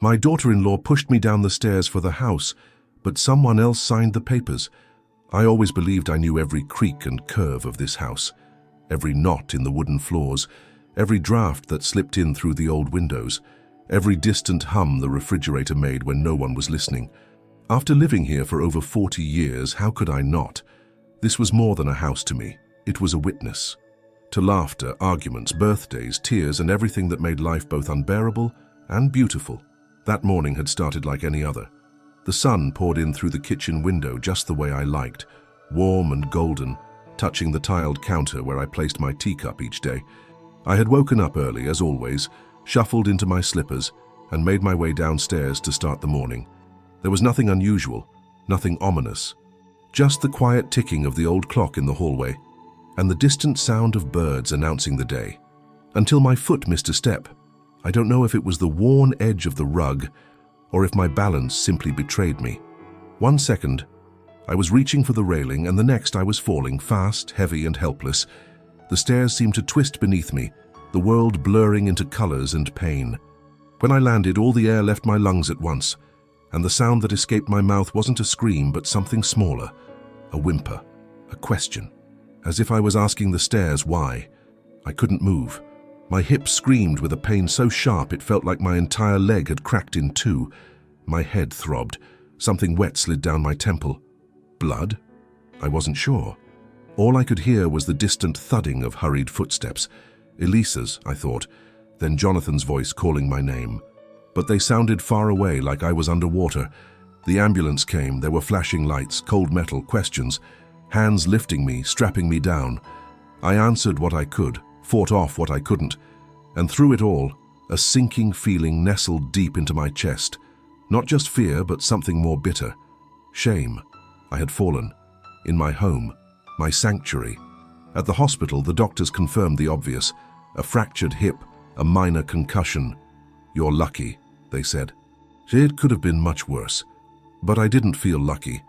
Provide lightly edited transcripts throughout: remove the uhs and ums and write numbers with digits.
My daughter-in-law pushed me down the stairs for the house, but someone else signed the papers. I always believed I knew every creak and curve of this house, every knot in the wooden floors, every draft that slipped in through the old windows, every distant hum the refrigerator made when no one was listening. After living here for over 40 years, how could I not? This was more than a house to me. It was a witness. To laughter, arguments, birthdays, tears, and everything that made life both unbearable and beautiful. That morning had started like any other. The sun poured in through the kitchen window just the way I liked, warm and golden, touching the tiled counter where I placed my teacup each day. I had woken up early, as always, shuffled into my slippers, and made my way downstairs to start the morning. There was nothing unusual, nothing ominous, just the quiet ticking of the old clock in the hallway, and the distant sound of birds announcing the day. Until my foot missed a step. I don't know if it was the worn edge of the rug, or if my balance simply betrayed me. 1 second, I was reaching for the railing, and the next I was falling, fast, heavy, and helpless. The stairs seemed to twist beneath me, the world blurring into colors and pain. When I landed, all the air left my lungs at once, and the sound that escaped my mouth wasn't a scream, but something smaller, a whimper, a question, as if I was asking the stairs why. I couldn't move. My hips screamed with a pain so sharp it felt like my entire leg had cracked in two. My head throbbed. Something wet slid down my temple. Blood? I wasn't sure. All I could hear was the distant thudding of hurried footsteps. Elisa's, I thought, then Jonathan's voice calling my name. But they sounded far away, like I was underwater. The ambulance came. There were flashing lights, cold metal, questions, hands lifting me, strapping me down. I answered what I could, fought off what I couldn't, and through it all, a sinking feeling nestled deep into my chest. Not just fear, but something more bitter. Shame. I had fallen. In my home. My sanctuary. At the hospital, the doctors confirmed the obvious. A fractured hip, a minor concussion. "You're lucky," they said. It could have been much worse. But I didn't feel lucky.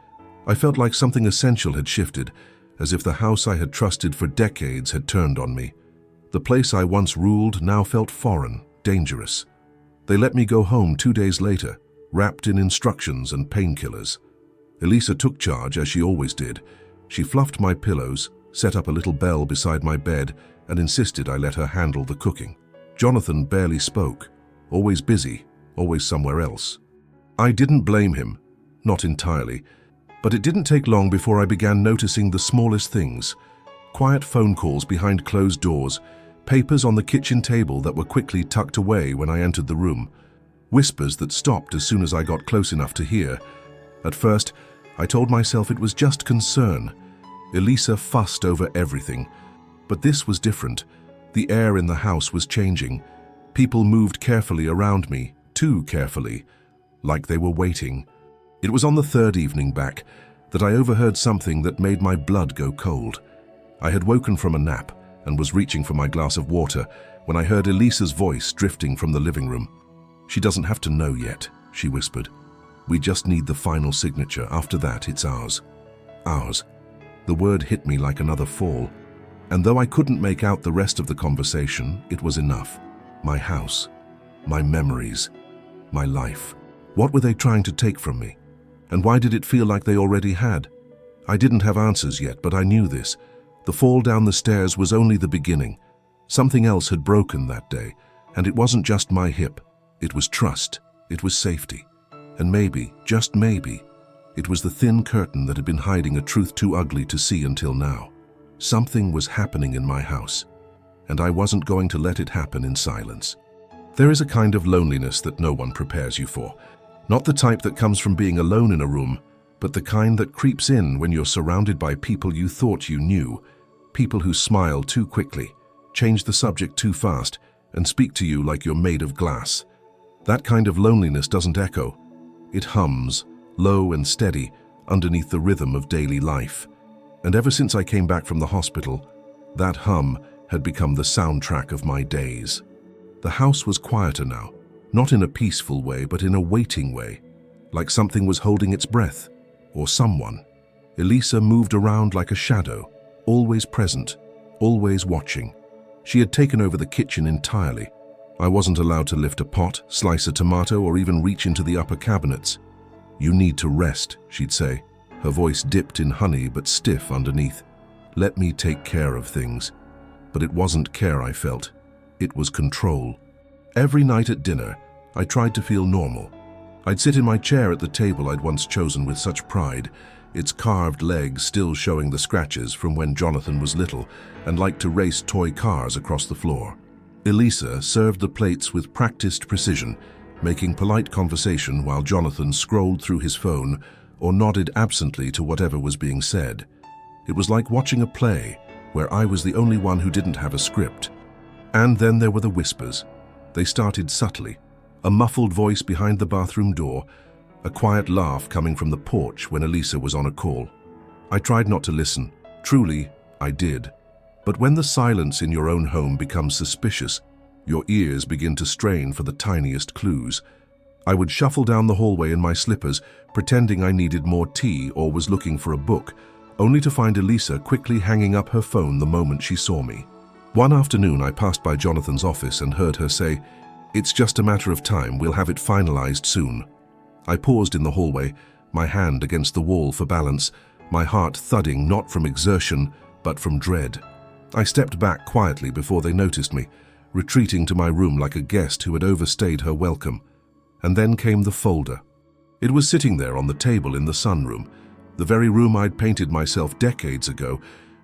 I felt like something essential had shifted, as if the house I had trusted for decades had turned on me. The place I once ruled now felt foreign, dangerous. They let me go home 2 days later, wrapped in instructions and painkillers. Elisa took charge, as she always did. She fluffed my pillows, set up a little bell beside my bed, and insisted I let her handle the cooking. Jonathan barely spoke, always busy, always somewhere else. I didn't blame him, not entirely, but it didn't take long before I began noticing the smallest things. Quiet phone calls behind closed doors, papers on the kitchen table that were quickly tucked away when I entered the room, whispers that stopped as soon as I got close enough to hear. At first, I told myself it was just concern. Elisa fussed over everything. But this was different. The air in the house was changing. People moved carefully around me, too carefully, like they were waiting. It was on the third evening back that I overheard something that made my blood go cold. I had woken from a nap and was reaching for my glass of water when I heard Elisa's voice drifting from the living room. "She doesn't have to know yet," she whispered. "We just need the final signature. After that, it's ours." Ours. The word hit me like another fall. And though I couldn't make out the rest of the conversation, it was enough. My house. My memories. My life. What were they trying to take from me? And why did it feel like they already had? I didn't have answers yet, but I knew this. The fall down the stairs was only the beginning. Something else had broken that day, and it wasn't just my hip. It was trust. It was safety. And maybe, just maybe, it was the thin curtain that had been hiding a truth too ugly to see until now. Something was happening in my house, and I wasn't going to let it happen in silence. There is a kind of loneliness that no one prepares you for. Not the type that comes from being alone in a room, but the kind that creeps in when you're surrounded by people you thought you knew, people who smile too quickly, change the subject too fast, and speak to you like you're made of glass. That kind of loneliness doesn't echo. It hums, low and steady, underneath the rhythm of daily life. And ever since I came back from the hospital, that hum had become the soundtrack of my days. The house was quieter now, not in a peaceful way, but in a waiting way, like something was holding its breath, or someone. Elisa moved around like a shadow, always present, always watching. She had taken over the kitchen entirely. I wasn't allowed to lift a pot, slice a tomato, or even reach into the upper cabinets. "You need to rest," she'd say, her voice dipped in honey but stiff underneath. "Let me take care of things." But it wasn't care I felt. It was control. Every night at dinner, I tried to feel normal. I'd sit in my chair at the table I'd once chosen with such pride, its carved legs still showing the scratches from when Jonathan was little, and liked to race toy cars across the floor. Elisa served the plates with practiced precision, making polite conversation while Jonathan scrolled through his phone or nodded absently to whatever was being said. It was like watching a play, where I was the only one who didn't have a script. And then there were the whispers. They started subtly. A muffled voice behind the bathroom door, a quiet laugh coming from the porch when Elisa was on a call. I tried not to listen. Truly, I did. But when the silence in your own home becomes suspicious, your ears begin to strain for the tiniest clues. I would shuffle down the hallway in my slippers, pretending I needed more tea or was looking for a book, only to find Elisa quickly hanging up her phone the moment she saw me. One afternoon, I passed by Jonathan's office and heard her say, "It's just a matter of time, we'll have it finalized soon." I paused in the hallway, my hand against the wall for balance, my heart thudding not from exertion, but from dread. I stepped back quietly before they noticed me, retreating to my room like a guest who had overstayed her welcome. And then came the folder. It was sitting there on the table in the sunroom, the very room I'd painted myself decades ago,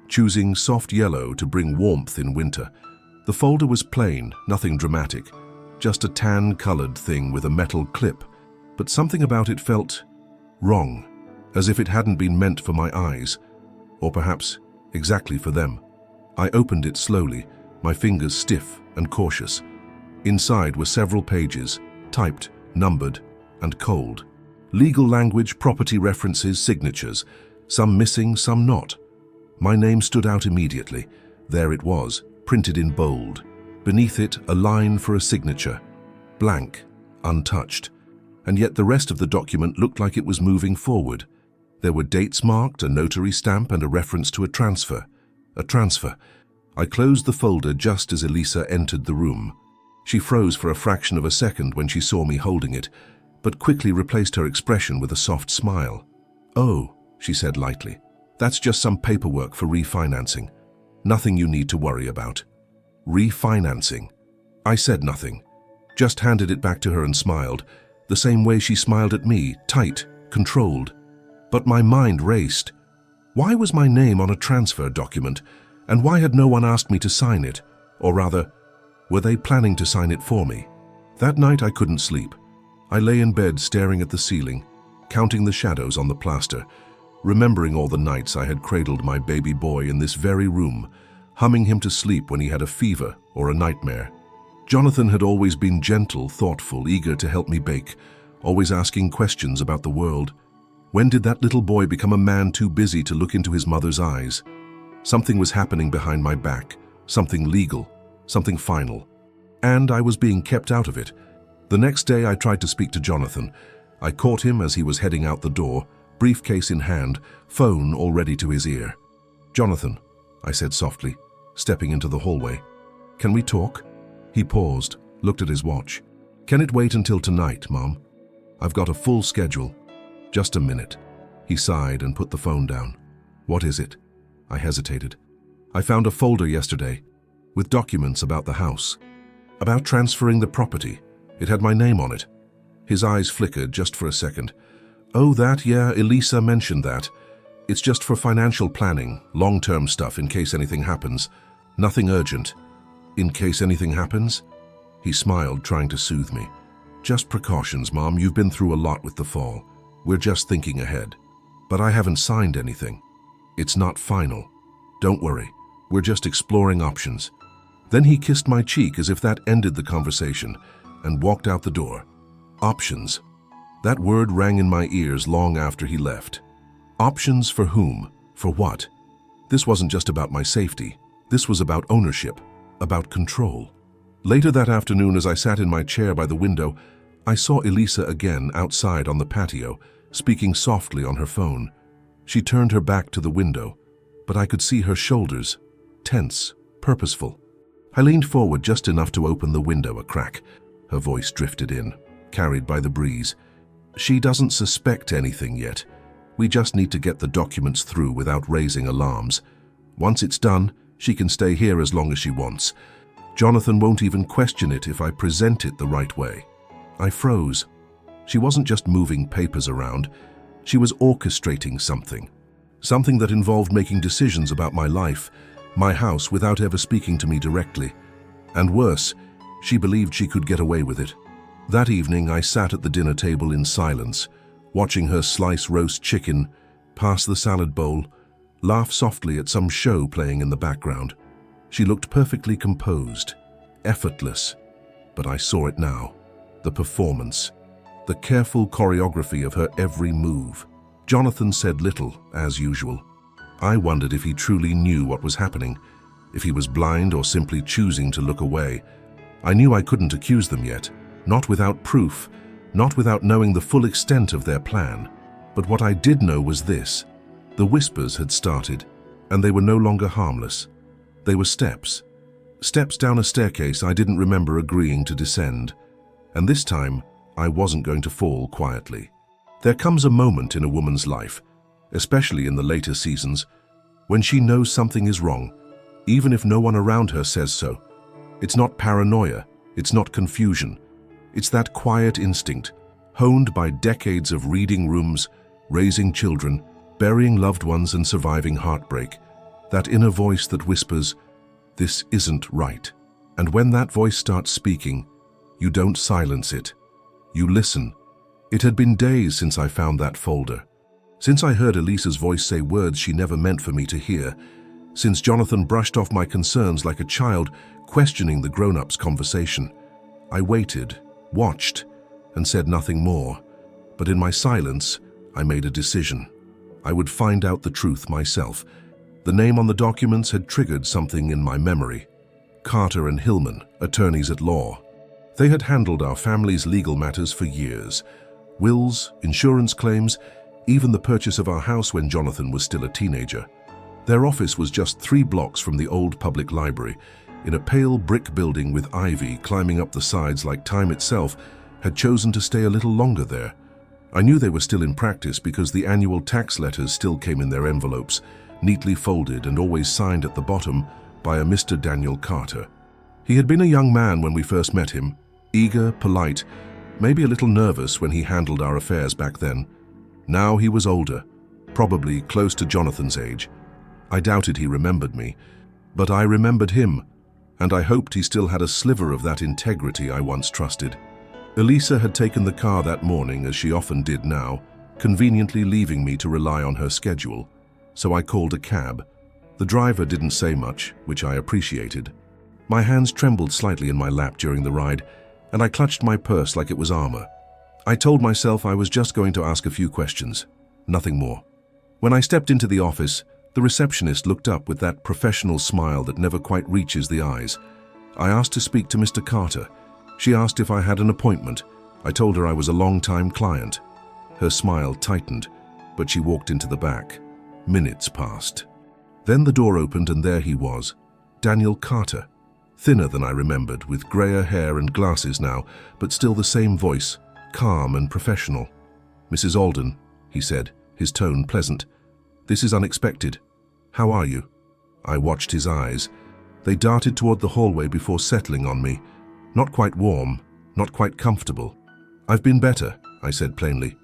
choosing soft yellow to bring warmth in winter. The folder was plain, nothing dramatic, just a tan-colored thing with a metal clip, but something about it felt wrong, as if it hadn't been meant for my eyes, or perhaps exactly for them. I opened it slowly, my fingers stiff and cautious. Inside were several pages, typed, numbered, and cold. Legal language, property references, signatures, some missing, some not. My name stood out immediately. There it was, printed in bold. Beneath it, a line for a signature. Blank, untouched. And yet the rest of the document looked like it was moving forward. There were dates marked, a notary stamp, and a reference to a transfer. A transfer. I closed the folder just as Elisa entered the room. She froze for a fraction of a second when she saw me holding it, but quickly replaced her expression with a soft smile. "Oh," she said lightly, "that's just some paperwork for refinancing. Nothing you need to worry about." Refinancing. I said nothing, just handed it back to her and smiled, the same way she smiled at me, tight, controlled. But my mind raced. Why was my name on a transfer document, and why had no one asked me to sign it? Or rather, were they planning to sign it for me? That night I couldn't sleep. I lay in bed staring at the ceiling, counting the shadows on the plaster, remembering all the nights I had cradled my baby boy in this very room, humming him to sleep when he had a fever or a nightmare. Jonathan had always been gentle, thoughtful, eager to help me bake, always asking questions about the world. When did that little boy become a man too busy to look into his mother's eyes? Something was happening behind my back, something legal, something final. And I was being kept out of it. The next day I tried to speak to Jonathan. I caught him as he was heading out the door, briefcase in hand, phone already to his ear. "Jonathan," I said softly, stepping into the hallway. "Can we talk?" He paused, looked at his watch. "Can it wait until tonight, Mom? I've got a full schedule." "Just a minute." He sighed and put the phone down. "What is it?" I hesitated. "I found a folder yesterday with documents about the house, about transferring the property. It had my name on it." His eyes flickered just for a second. "Oh, that, yeah, Elisa mentioned that. It's just for financial planning, long-term stuff in case anything happens. Nothing urgent." "In case anything happens?" He smiled, trying to soothe me. "Just precautions, Mom. You've been through a lot with the fall. We're just thinking ahead. But I haven't signed anything. It's not final. Don't worry. We're just exploring options." Then he kissed my cheek as if that ended the conversation and walked out the door. Options. That word rang in my ears long after he left. Options for whom? For what? This wasn't just about my safety. This was about ownership, about control. Later that afternoon, as I sat in my chair by the window, I saw Elisa again outside on the patio, speaking softly on her phone. She turned her back to the window, but I could see her shoulders, tense, purposeful. I leaned forward just enough to open the window a crack. Her voice drifted in, carried by the breeze. She doesn't suspect anything yet. We just need to get the documents through without raising alarms. Once it's done, she can stay here as long as she wants. Jonathan won't even question it if I present it the right way. I froze. She wasn't just moving papers around. She was orchestrating something. Something that involved making decisions about my life, my house, without ever speaking to me directly. And worse, she believed she could get away with it. That evening, I sat at the dinner table in silence, watching her slice roast chicken, pass the salad bowl, laugh softly at some show playing in the background. She looked perfectly composed, effortless, but I saw it now. The performance, the careful choreography of her every move. Jonathan said little, as usual. I wondered if he truly knew what was happening, if he was blind or simply choosing to look away. I knew I couldn't accuse them yet, not without proof, not without knowing the full extent of their plan. But what I did know was this: the whispers had started, and they were no longer harmless. They were steps. Steps down a staircase I didn't remember agreeing to descend. And this time, I wasn't going to fall quietly. There comes a moment in a woman's life, especially in the later seasons, when she knows something is wrong, even if no one around her says so. It's not paranoia, it's not confusion. It's that quiet instinct, honed by decades of reading rooms, raising children, burying loved ones and surviving heartbreak. That inner voice that whispers, "This isn't right." And when that voice starts speaking, you don't silence it. You listen. It had been days since I found that folder. Since I heard Elisa's voice say words she never meant for me to hear. Since Jonathan brushed off my concerns like a child, questioning the grown-ups' conversation. I waited, watched, and said nothing more. But in my silence, I made a decision. I would find out the truth myself. The name on the documents had triggered something in my memory. Carter and Hillman, attorneys at law. They had handled our family's legal matters for years. Wills, insurance claims, even the purchase of our house when Jonathan was still a teenager. Their office was just 3 blocks from the old public library, in a pale brick building with ivy climbing up the sides like time itself had chosen to stay a little longer there. I knew they were still in practice because the annual tax letters still came in their envelopes, neatly folded and always signed at the bottom by a Mr. Daniel Carter. He had been a young man when we first met him, eager, polite, maybe a little nervous when he handled our affairs back then. Now he was older, probably close to Jonathan's age. I doubted he remembered me, but I remembered him, and I hoped he still had a sliver of that integrity I once trusted. Elisa had taken the car that morning, as she often did now, conveniently leaving me to rely on her schedule, so I called a cab. The driver didn't say much, which I appreciated. My hands trembled slightly in my lap during the ride, and I clutched my purse like it was armor. I told myself I was just going to ask a few questions, nothing more. When I stepped into the office, the receptionist looked up with that professional smile that never quite reaches the eyes. I asked to speak to Mr. Carter. She asked if I had an appointment. I told her I was a long-time client. Her smile tightened, but she walked into the back. Minutes passed. Then the door opened and there he was, Daniel Carter. Thinner than I remembered, with grayer hair and glasses now, but still the same voice, calm and professional. "Mrs. Alden," he said, his tone pleasant. "This is unexpected. How are you?" I watched his eyes. They darted toward the hallway before settling on me. Not quite warm, not quite comfortable. "I've been better," I said plainly.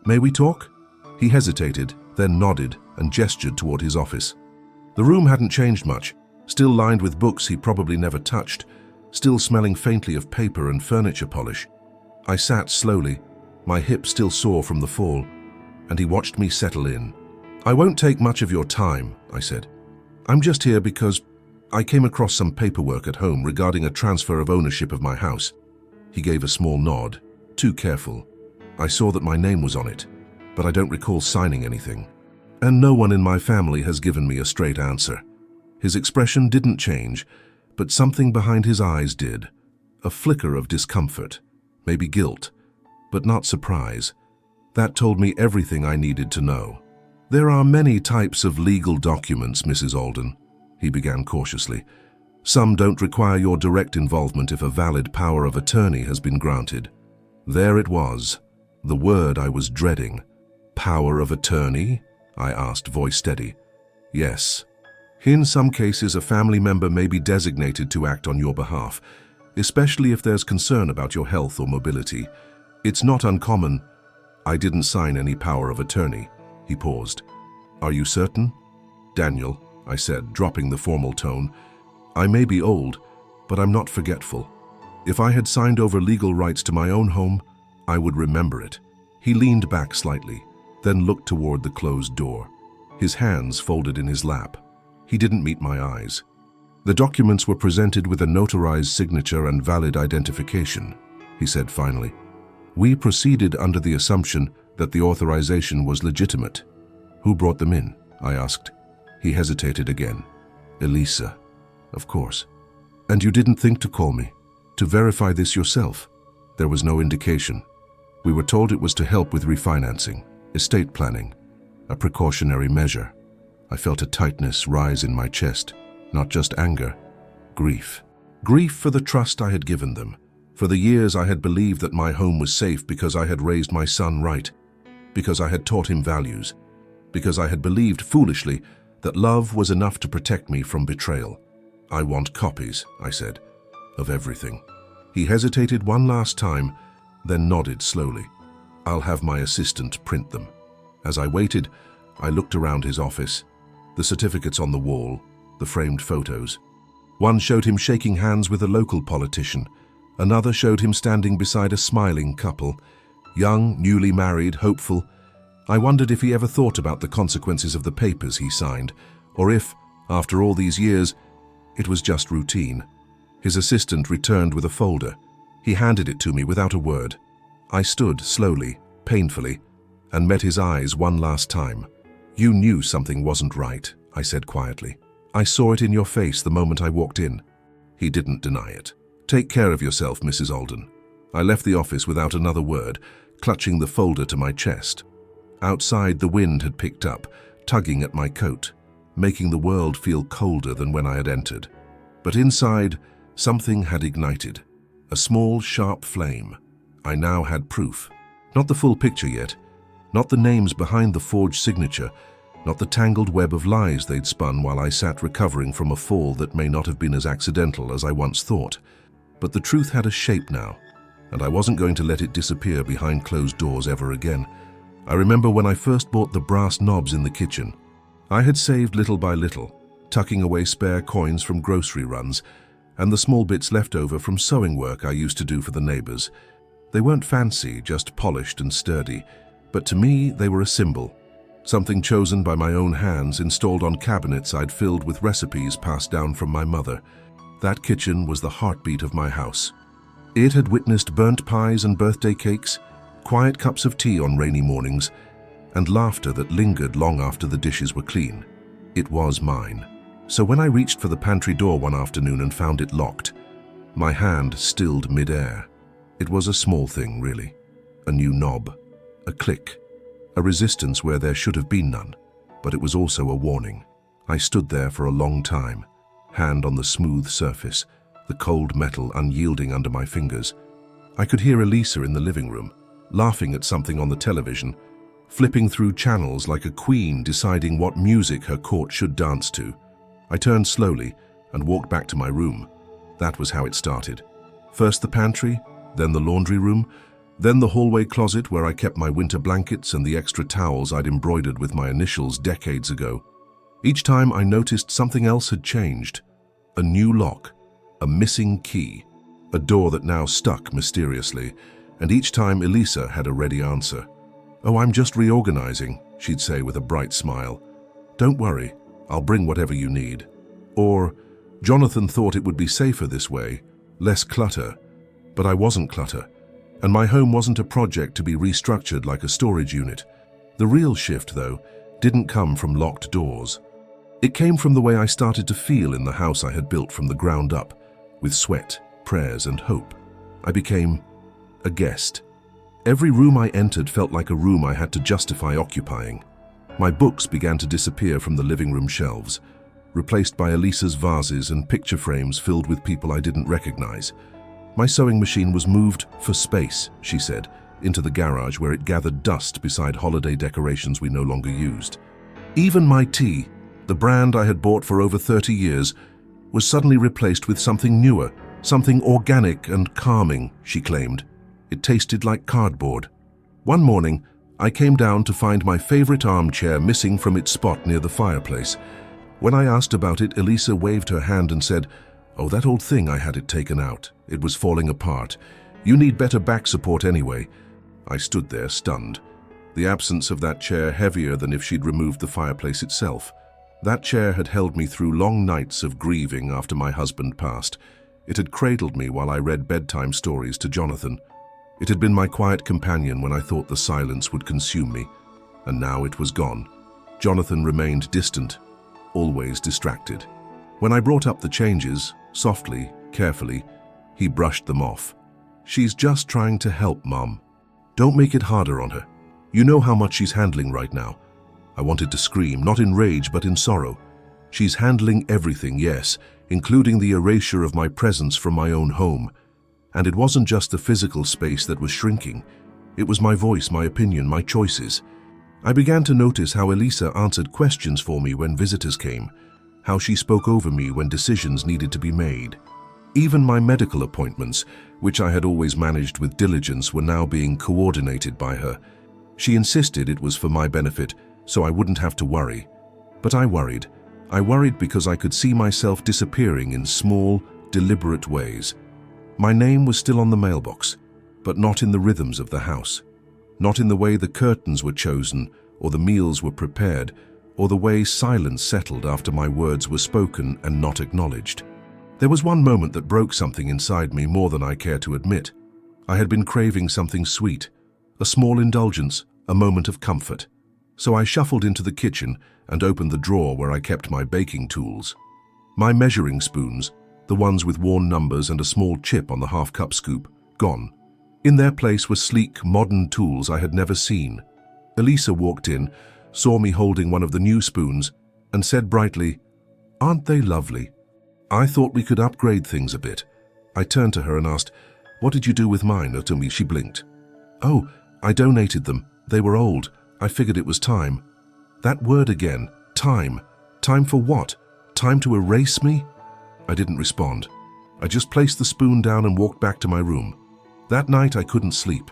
"May we talk?" He hesitated, then nodded and gestured toward his office. The room hadn't changed much, still lined with books he probably never touched, still smelling faintly of paper and furniture polish. I sat slowly, my hip still sore from the fall, and he watched me settle in. "I won't take much of your time," I said. "I'm just here because I came across some paperwork at home regarding a transfer of ownership of my house." He gave a small nod, too careful. "I saw that my name was on it, but I don't recall signing anything. And no one in my family has given me a straight answer." His expression didn't change, but something behind his eyes did. A flicker of discomfort, maybe guilt, but not surprise. That told me everything I needed to know. "There are many types of legal documents, Mrs. Alden," he began cautiously. Some don't require your direct involvement if a valid power of attorney has been granted. There it was, the word I was dreading. Power of attorney? I asked, voice steady. Yes. In some cases, a family member may be designated to act on your behalf, especially if there's concern about your health or mobility. It's not uncommon. I didn't sign any power of attorney. He paused. Are you certain? Daniel, I said, dropping the formal tone. I may be old, but I'm not forgetful. If I had signed over legal rights to my own home, I would remember it. He leaned back slightly, then looked toward the closed door, his hands folded in his lap. He didn't meet my eyes. The documents were presented with a notarized signature and valid identification, he said finally. We proceeded under the assumption that the authorization was legitimate. Who brought them in? I asked. He hesitated again. Elisa. Of course. And you didn't think to call me, to verify this yourself? There was no indication. We were told it was to help with refinancing, estate planning, a precautionary measure. I felt a tightness rise in my chest, not just anger, grief. Grief for the trust I had given them, for the years I had believed that my home was safe because I had raised my son right, because I had taught him values, because I had believed foolishly that love was enough to protect me from betrayal. I want copies, I said, of everything. He hesitated one last time, then nodded slowly. I'll have my assistant print them. As I waited, I looked around his office. The certificates on the wall, the framed photos. One showed him shaking hands with a local politician. Another showed him standing beside a smiling couple, young, newly married, hopeful. I wondered if he ever thought about the consequences of the papers he signed, or if, after all these years, it was just routine. His assistant returned with a folder. He handed it to me without a word. I stood slowly, painfully, and met his eyes one last time. You knew something wasn't right, I said quietly. I saw it in your face the moment I walked in. He didn't deny it. Take care of yourself, Mrs. Alden. I left the office without another word, clutching the folder to my chest. Outside, the wind had picked up, tugging at my coat, making the world feel colder than when I had entered. But inside, something had ignited. A small, sharp flame. I now had proof. Not the full picture yet. Not the names behind the forged signature. Not the tangled web of lies they'd spun while I sat recovering from a fall that may not have been as accidental as I once thought. But the truth had a shape now, and I wasn't going to let it disappear behind closed doors ever again. I remember when I first bought the brass knobs in the kitchen. I had saved little by little, tucking away spare coins from grocery runs, and the small bits left over from sewing work I used to do for the neighbors. They weren't fancy, just polished and sturdy, but to me they were a symbol. Something chosen by my own hands, installed on cabinets I'd filled with recipes passed down from my mother. That kitchen was the heartbeat of my house. It had witnessed burnt pies and birthday cakes, quiet cups of tea on rainy mornings, and laughter that lingered long after the dishes were clean. It was mine. So when I reached for the pantry door one afternoon and found it locked, my hand stilled mid-air. It was a small thing, really. A new knob, a click, a resistance where there should have been none, but it was also a warning. I stood there for a long time, hand on the smooth surface, the cold metal unyielding under my fingers. I could hear Elisa in the living room, laughing at something on the television, flipping through channels like a queen deciding what music her court should dance to. I turned slowly and walked back to my room. That was how it started. First the pantry, then the laundry room, then the hallway closet where I kept my winter blankets and the extra towels I'd embroidered with my initials decades ago. Each time I noticed something else had changed. A new lock, a missing key, a door that now stuck mysteriously, and each time Elisa had a ready answer. "Oh, I'm just reorganizing," she'd say with a bright smile. "Don't worry, I'll bring whatever you need." Or, "Jonathan thought it would be safer this way, less clutter." But I wasn't clutter, and my home wasn't a project to be restructured like a storage unit. The real shift, though, didn't come from locked doors. It came from the way I started to feel in the house I had built from the ground up, with sweat, prayers, and hope. I became a guest. Every room I entered felt like a room I had to justify occupying. My books began to disappear from the living room shelves. replaced by Elisa's vases and picture frames filled with people I didn't recognize. My sewing machine was moved for space, she said, into the garage where it gathered dust beside holiday decorations we no longer used. Even my tea, the brand I had bought for over 30 years, was suddenly replaced with something newer, something organic and calming, she claimed. It tasted like cardboard. One morning, I came down to find my favorite armchair missing from its spot near the fireplace. When I asked about it, Elisa waved her hand and said, "Oh, that old thing, I had it taken out. It was falling apart. You need better back support anyway." I stood there, stunned. The absence of that chair heavier than if she'd removed the fireplace itself. That chair had held me through long nights of grieving after my husband passed. It had cradled me while I read bedtime stories to Jonathan. It had been my quiet companion when I thought the silence would consume me, and now it was gone. Jonathan remained distant, always distracted. When I brought up the changes, softly, carefully, he brushed them off. "She's just trying to help, Mom. Don't make it harder on her. You know how much she's handling right now." I wanted to scream, not in rage, but in sorrow. She's handling everything, yes, including the erasure of my presence from my own home. And it wasn't just the physical space that was shrinking. It was my voice, my opinion, my choices. I began to notice how Elisa answered questions for me when visitors came, how she spoke over me when decisions needed to be made. Even my medical appointments, which I had always managed with diligence, were now being coordinated by her. She insisted it was for my benefit, so I wouldn't have to worry. But I worried. I worried because I could see myself disappearing in small, deliberate ways. My name was still on the mailbox, but not in the rhythms of the house. Not in the way the curtains were chosen, or the meals were prepared, or the way silence settled after my words were spoken and not acknowledged. There was one moment that broke something inside me more than I care to admit. I had been craving something sweet, a small indulgence, a moment of comfort. So I shuffled into the kitchen and opened the drawer where I kept my baking tools. My measuring spoons, the ones with worn numbers and a small chip on the half-cup scoop, gone. In their place were sleek, modern tools I had never seen. Elisa walked in, saw me holding one of the new spoons, and said brightly, "Aren't they lovely?" I thought we could upgrade things a bit. I turned to her and asked, "What did you do with mine?" To me, she blinked. "Oh, I donated them. They were old. I figured it was time." That word again, time. Time for what? Time to erase me? I didn't respond. I just placed the spoon down and walked back to my room. That night I couldn't sleep.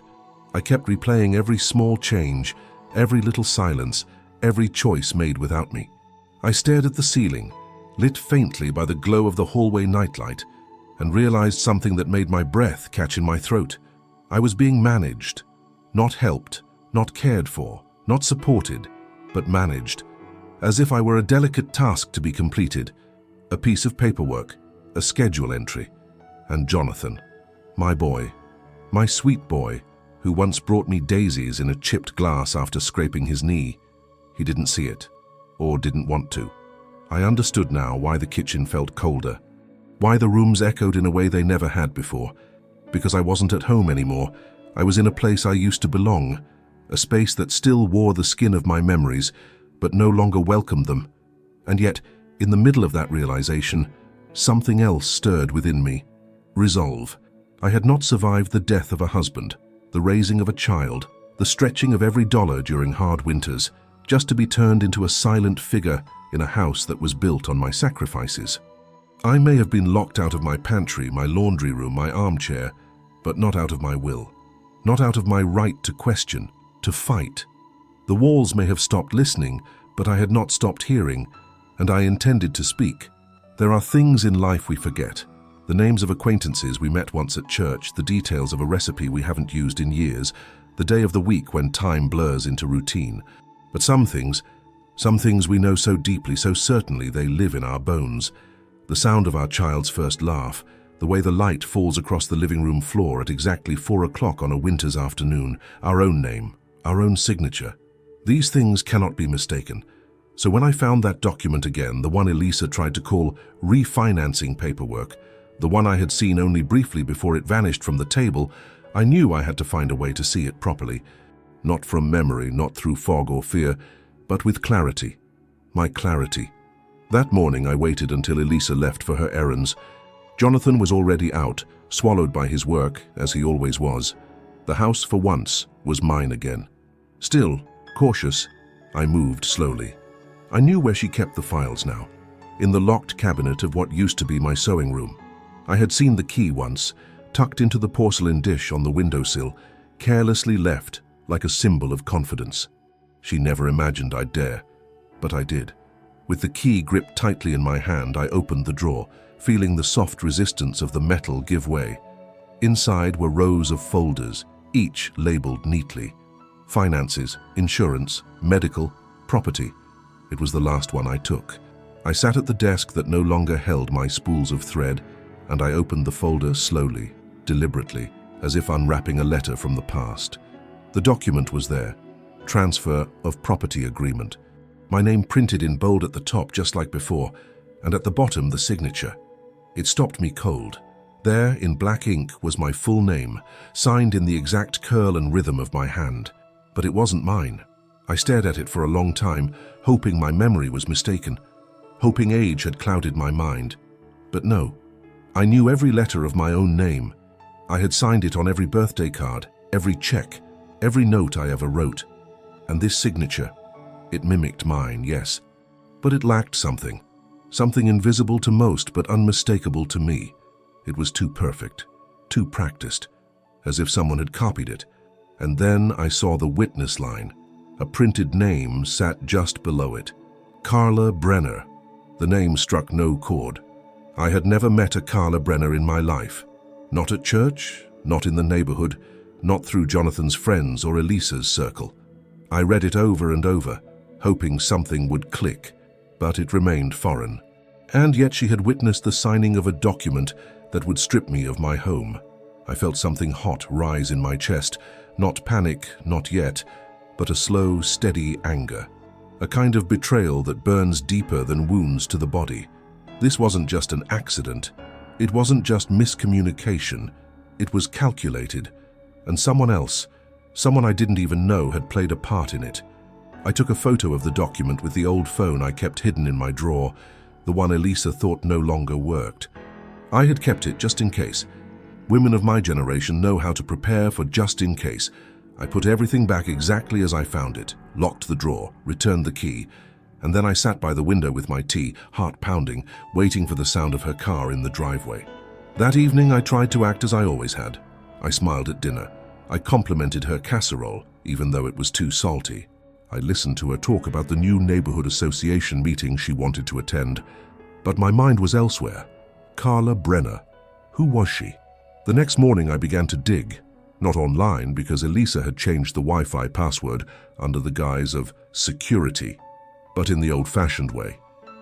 I kept replaying every small change, every little silence, every choice made without me. I stared at the ceiling, lit faintly by the glow of the hallway nightlight, and realized something that made my breath catch in my throat. I was being managed, not helped, not cared for, not supported, but managed, as if I were a delicate task to be completed, a piece of paperwork, a schedule entry. And Jonathan, my boy, my sweet boy, who once brought me daisies in a chipped glass after scraping his knee, he didn't see it, or didn't want to. I understood now why the kitchen felt colder, why the rooms echoed in a way they never had before. Because I wasn't at home anymore. I was in a place I used to belong, a space that still wore the skin of my memories, but no longer welcomed them. And yet, in the middle of that realization, something else stirred within me. Resolve. I had not survived the death of a husband, the raising of a child, the stretching of every dollar during hard winters, just to be turned into a silent figure in a house that was built on my sacrifices. I may have been locked out of my pantry, my laundry room, my armchair, but not out of my will, not out of my right to question, to fight. The walls may have stopped listening, but I had not stopped hearing, and I intended to speak. There are things in life we forget. The names of acquaintances we met once at church, the details of a recipe we haven't used in years, the day of the week when time blurs into routine. But some things we know so deeply, so certainly they live in our bones. The sound of our child's first laugh, the way the light falls across the living room floor at exactly 4 o'clock on a winter's afternoon, our own name, our own signature. These things cannot be mistaken. So when I found that document again, the one Elisa tried to call refinancing paperwork, the one I had seen only briefly before it vanished from the table, I knew I had to find a way to see it properly. Not from memory, not through fog or fear, but with clarity. My clarity. That morning I waited until Elisa left for her errands. Jonathan was already out, swallowed by his work, as he always was. The house, for once, was mine again. Still, cautious, I moved slowly. I knew where she kept the files now, in the locked cabinet of what used to be my sewing room. I had seen the key once, tucked into the porcelain dish on the windowsill, carelessly left like a symbol of confidence. She never imagined I'd dare, but I did. With the key gripped tightly in my hand, I opened the drawer, feeling the soft resistance of the metal give way. Inside were rows of folders, each labeled neatly. Finances, insurance, medical, property. It was the last one I took. I sat at the desk that no longer held my spools of thread, and I opened the folder slowly, deliberately, as if unwrapping a letter from the past. The document was there. Transfer of property agreement. My name printed in bold at the top, just like before, and at the bottom the signature. It stopped me cold. There, in black ink, was my full name, signed in the exact curl and rhythm of my hand. But it wasn't mine. I stared at it for a long time, hoping my memory was mistaken, hoping age had clouded my mind. But no. I knew every letter of my own name. I had signed it on every birthday card, every check, every note I ever wrote. And this signature, it mimicked mine, yes, but it lacked something. Something invisible to most but unmistakable to me. It was too perfect, too practiced, as if someone had copied it. And then I saw the witness line. A printed name sat just below it. Carla Brenner. The name struck no chord. I had never met a Carla Brenner in my life. Not at church, not in the neighborhood, not through Jonathan's friends or Elisa's circle. I read it over and over, hoping something would click, but it remained foreign. And yet she had witnessed the signing of a document that would strip me of my home. I felt something hot rise in my chest, not panic, not yet, but a slow, steady anger. A kind of betrayal that burns deeper than wounds to the body. This wasn't just an accident. It wasn't just miscommunication. It was calculated. And someone else, someone I didn't even know, had played a part in it. I took a photo of the document with the old phone I kept hidden in my drawer, the one Elisa thought no longer worked. I had kept it just in case. Women of my generation know how to prepare for just in case. I put everything back exactly as I found it, locked the drawer, returned the key, and then I sat by the window with my tea, heart pounding, waiting for the sound of her car in the driveway. That evening I tried to act as I always had. I smiled at dinner. I complimented her casserole, even though it was too salty. I listened to her talk about the new neighborhood association meeting she wanted to attend, but my mind was elsewhere. Carla Brenner. Who was she? The next morning I began to dig. Not online, because Elisa had changed the Wi-Fi password under the guise of security, but in the old-fashioned way.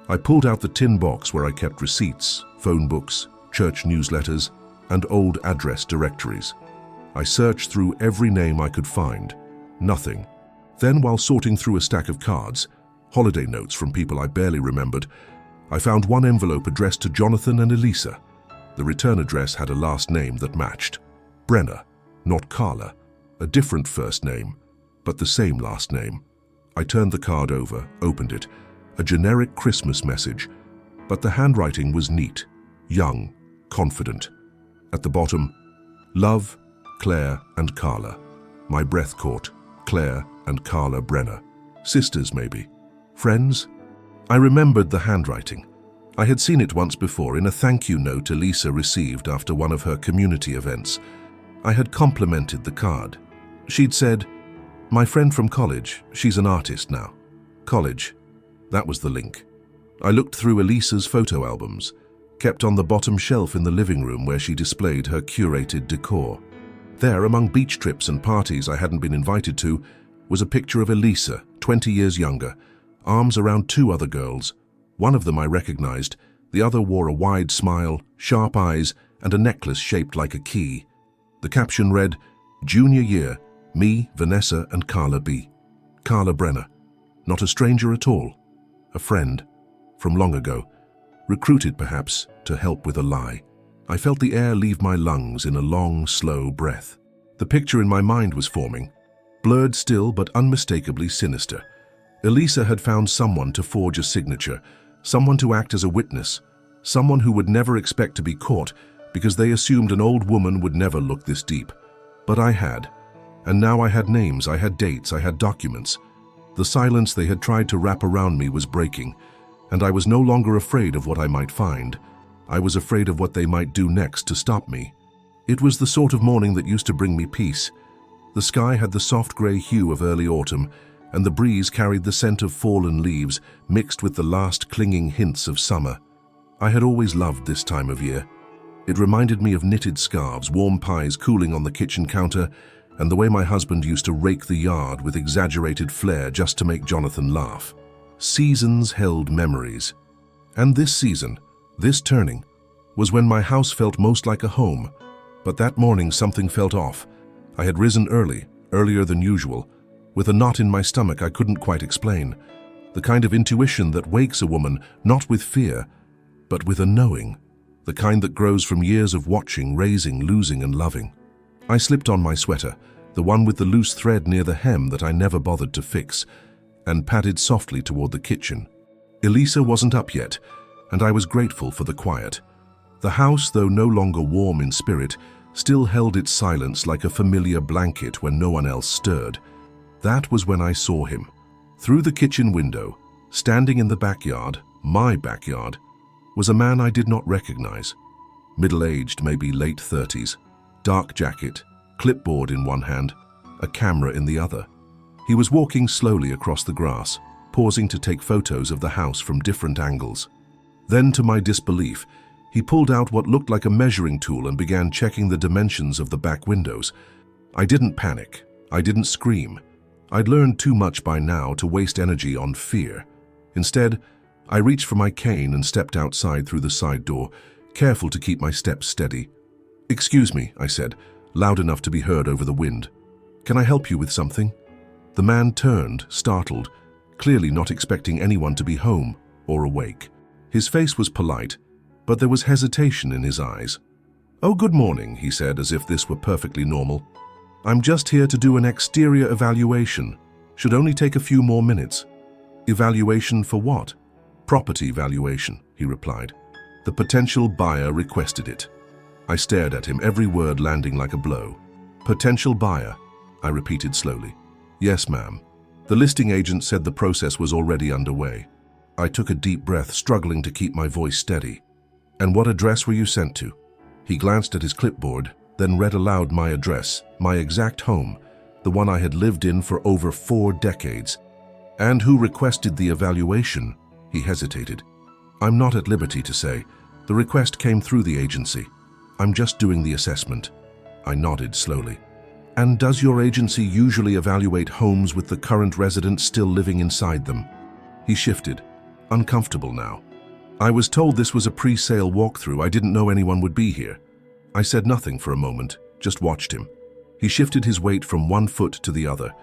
I pulled out the tin box where I kept receipts, phone books, church newsletters, and old address directories. I searched through every name I could find. Nothing. Then, while sorting through a stack of cards, holiday notes from people I barely remembered, I found one envelope addressed to Jonathan and Elisa. The return address had a last name that matched. Brenner, not Carla. A different first name, but the same last name. I turned the card over, opened it. A generic Christmas message, but the handwriting was neat, young, confident. At the bottom, love, Claire and Carla. My breath caught. Claire and Carla Brenner. Sisters, maybe. Friends? I remembered the handwriting. I had seen it once before in a thank you note Elisa received after one of her community events. I had complimented the card. She'd said, "My friend from college, she's an artist now." College. That was the link. I looked through Elisa's photo albums, kept on the bottom shelf in the living room where she displayed her curated decor. There, among beach trips and parties I hadn't been invited to, was a picture of Elisa, 20 years younger, arms around two other girls. One of them I recognized, the other wore a wide smile, sharp eyes, and a necklace shaped like a key. The caption read, "Junior year, me, Vanessa, and Carla B." Carla Brenner. Not a stranger at all. A friend. From long ago. Recruited, perhaps, to help with a lie. I felt the air leave my lungs in a long, slow breath. The picture in my mind was forming. Blurred still, but unmistakably sinister. Elisa had found someone to forge a signature, someone to act as a witness, someone who would never expect to be caught because they assumed an old woman would never look this deep. But I had. And now I had names, I had dates, I had documents. The silence they had tried to wrap around me was breaking, and I was no longer afraid of what I might find. I was afraid of what they might do next to stop me. It was the sort of morning that used to bring me peace. The sky had the soft grey hue of early autumn, and the breeze carried the scent of fallen leaves mixed with the last clinging hints of summer. I had always loved this time of year. It reminded me of knitted scarves, warm pies cooling on the kitchen counter, and the way my husband used to rake the yard with exaggerated flair just to make Jonathan laugh. Seasons held memories. And this season, this turning, was when my house felt most like a home. But that morning something felt off. I had risen early, earlier than usual, with a knot in my stomach I couldn't quite explain. The kind of intuition that wakes a woman not with fear, but with a knowing. The kind that grows from years of watching, raising, losing, and loving. I slipped on my sweater, the one with the loose thread near the hem that I never bothered to fix, and padded softly toward the kitchen. Elisa wasn't up yet, and I was grateful for the quiet. The house, though no longer warm in spirit, still held its silence like a familiar blanket when no one else stirred. That was when I saw him. Through the kitchen window, standing in the backyard, my backyard, was a man I did not recognize. Middle-aged, maybe late 30s, dark jacket, clipboard in one hand, a camera in the other. He was walking slowly across the grass, pausing to take photos of the house from different angles. Then, to my disbelief, he pulled out what looked like a measuring tool and began checking the dimensions of the back windows. I didn't panic. I didn't scream. I'd learned too much by now to waste energy on fear. Instead, I reached for my cane and stepped outside through the side door, careful to keep my steps steady. "Excuse me," I said, loud enough to be heard over the wind. "Can I help you with something?" The man turned, startled, clearly not expecting anyone to be home or awake. His face was polite, but there was hesitation in his eyes. "Oh, good morning," he said, as if this were perfectly normal. "I'm just here to do an exterior evaluation. Should only take a few more minutes." "Evaluation for what?" "Property valuation," he replied. "The potential buyer requested it." I stared at him, every word landing like a blow. "Potential buyer," I repeated slowly. "Yes, ma'am." The listing agent said the process was already underway. I took a deep breath, struggling to keep my voice steady. "And what address were you sent to?" He glanced at his clipboard, then read aloud my address, my exact home, the one I had lived in for over 4 decades. "And who requested the evaluation?" He hesitated. "I'm not at liberty to say. The request came through the agency. I'm just doing the assessment." I nodded slowly. "And does your agency usually evaluate homes with the current resident still living inside them?" He shifted, uncomfortable now. "I was told this was a pre-sale walkthrough. I didn't know anyone would be here." I said nothing for a moment, just watched him. He shifted his weight from one foot to the other.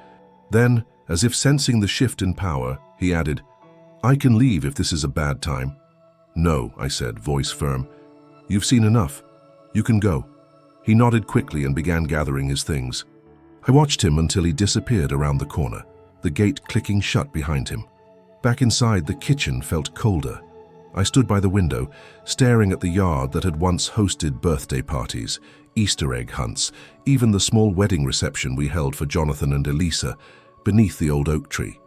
Then, as if sensing the shift in power, he added, "I can leave if this is a bad time." "No," I said, voice firm. "You've seen enough. You can go." He nodded quickly and began gathering his things. I watched him until he disappeared around the corner, the gate clicking shut behind him. Back inside, the kitchen felt colder. I stood by the window, staring at the yard that had once hosted birthday parties, Easter egg hunts, even the small wedding reception we held for Jonathan and Elisa beneath the old oak tree.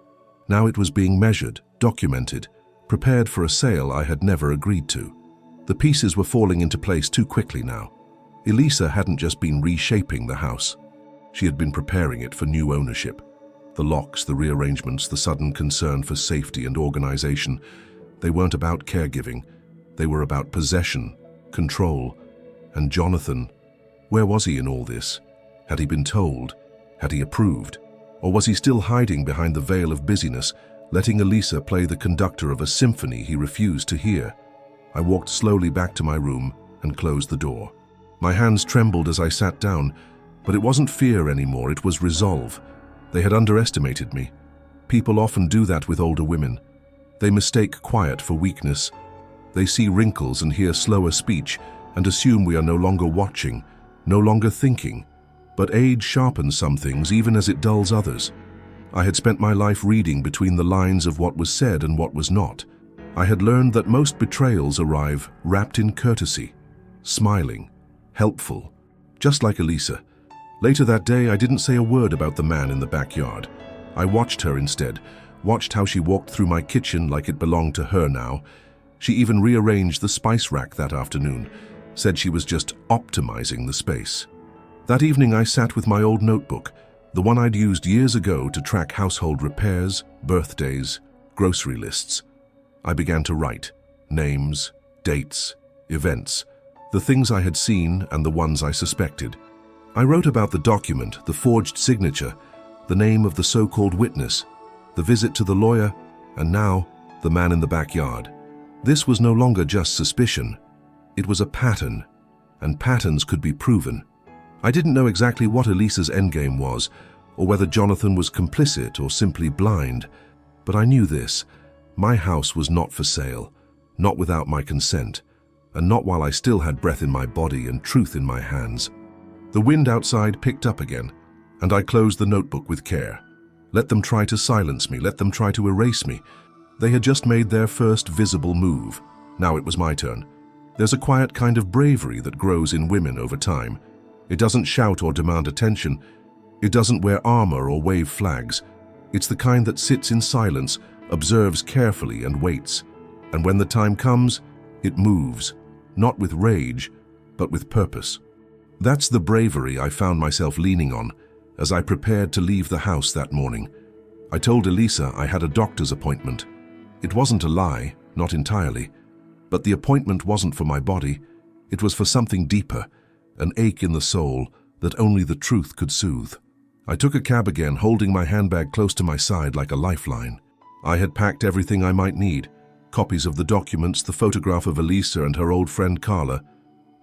Now it was being measured, documented, prepared for a sale I had never agreed to. The pieces were falling into place too quickly now. Elisa hadn't just been reshaping the house. She had been preparing it for new ownership. The locks, the rearrangements, the sudden concern for safety and organization, they weren't about caregiving. They were about possession, control. And Jonathan, where was he in all this? Had he been told? Had he approved? Or was he still hiding behind the veil of busyness, letting Elisa play the conductor of a symphony he refused to hear? I walked slowly back to my room and closed the door. My hands trembled as I sat down, but it wasn't fear anymore, it was resolve. They had underestimated me. People often do that with older women. They mistake quiet for weakness. They see wrinkles and hear slower speech and assume we are no longer watching, no longer thinking. But age sharpens some things even as it dulls others. I had spent my life reading between the lines of what was said and what was not. I had learned that most betrayals arrive wrapped in courtesy, smiling, helpful, just like Elisa. Later that day, I didn't say a word about the man in the backyard. I watched her instead, watched how she walked through my kitchen like it belonged to her now. She even rearranged the spice rack that afternoon, said she was just optimizing the space. That evening I sat with my old notebook, the one I'd used years ago to track household repairs, birthdays, grocery lists. I began to write names, dates, events, the things I had seen and the ones I suspected. I wrote about the document, the forged signature, the name of the so-called witness, the visit to the lawyer, and now the man in the backyard. This was no longer just suspicion. It was a pattern, and patterns could be proven. I didn't know exactly what Elisa's endgame was, or whether Jonathan was complicit or simply blind, but I knew this. My house was not for sale, not without my consent, and not while I still had breath in my body and truth in my hands. The wind outside picked up again, and I closed the notebook with care. Let them try to silence me, let them try to erase me. They had just made their first visible move. Now it was my turn. There's a quiet kind of bravery that grows in women over time. It doesn't shout or demand attention. It doesn't wear armor or wave flags. It's the kind that sits in silence, observes carefully and waits. And when the time comes, it moves, not with rage, but with purpose. That's the bravery I found myself leaning on as I prepared to leave the house that morning. I told Elisa I had a doctor's appointment. It wasn't a lie, not entirely, but the appointment wasn't for my body. It was for something deeper, an ache in the soul that only the truth could soothe. I took a cab again, holding my handbag close to my side like a lifeline. I had packed everything I might need: copies of the documents, the photograph of Elisa and her old friend Carla,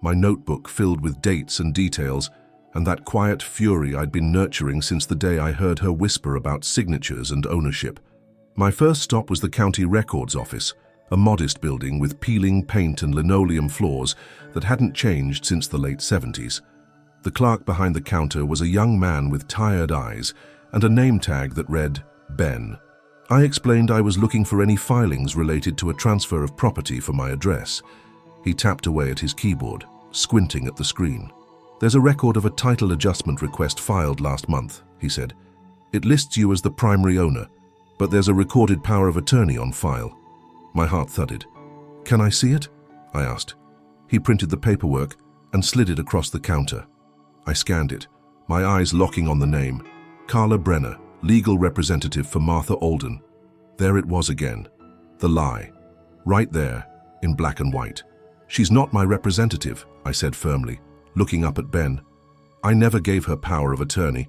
my notebook filled with dates and details, and that quiet fury I'd been nurturing since the day I heard her whisper about signatures and ownership. My first stop was the county records office, a modest building with peeling paint and linoleum floors that hadn't changed since the late 70s. The clerk behind the counter was a young man with tired eyes and a name tag that read Ben. I explained I was looking for any filings related to a transfer of property for my address. He tapped away at his keyboard, squinting at the screen. "There's a record of a title adjustment request filed last month," he said. "It lists you as the primary owner, but there's a recorded power of attorney on file." My heart thudded. "Can I see it?" I asked. He printed the paperwork and slid it across the counter. I scanned it, my eyes locking on the name: Carla Brenner, legal representative for Martha Alden. There it was again. The lie. Right there, in black and white. "She's not my representative," I said firmly, looking up at Ben. "I never gave her power of attorney."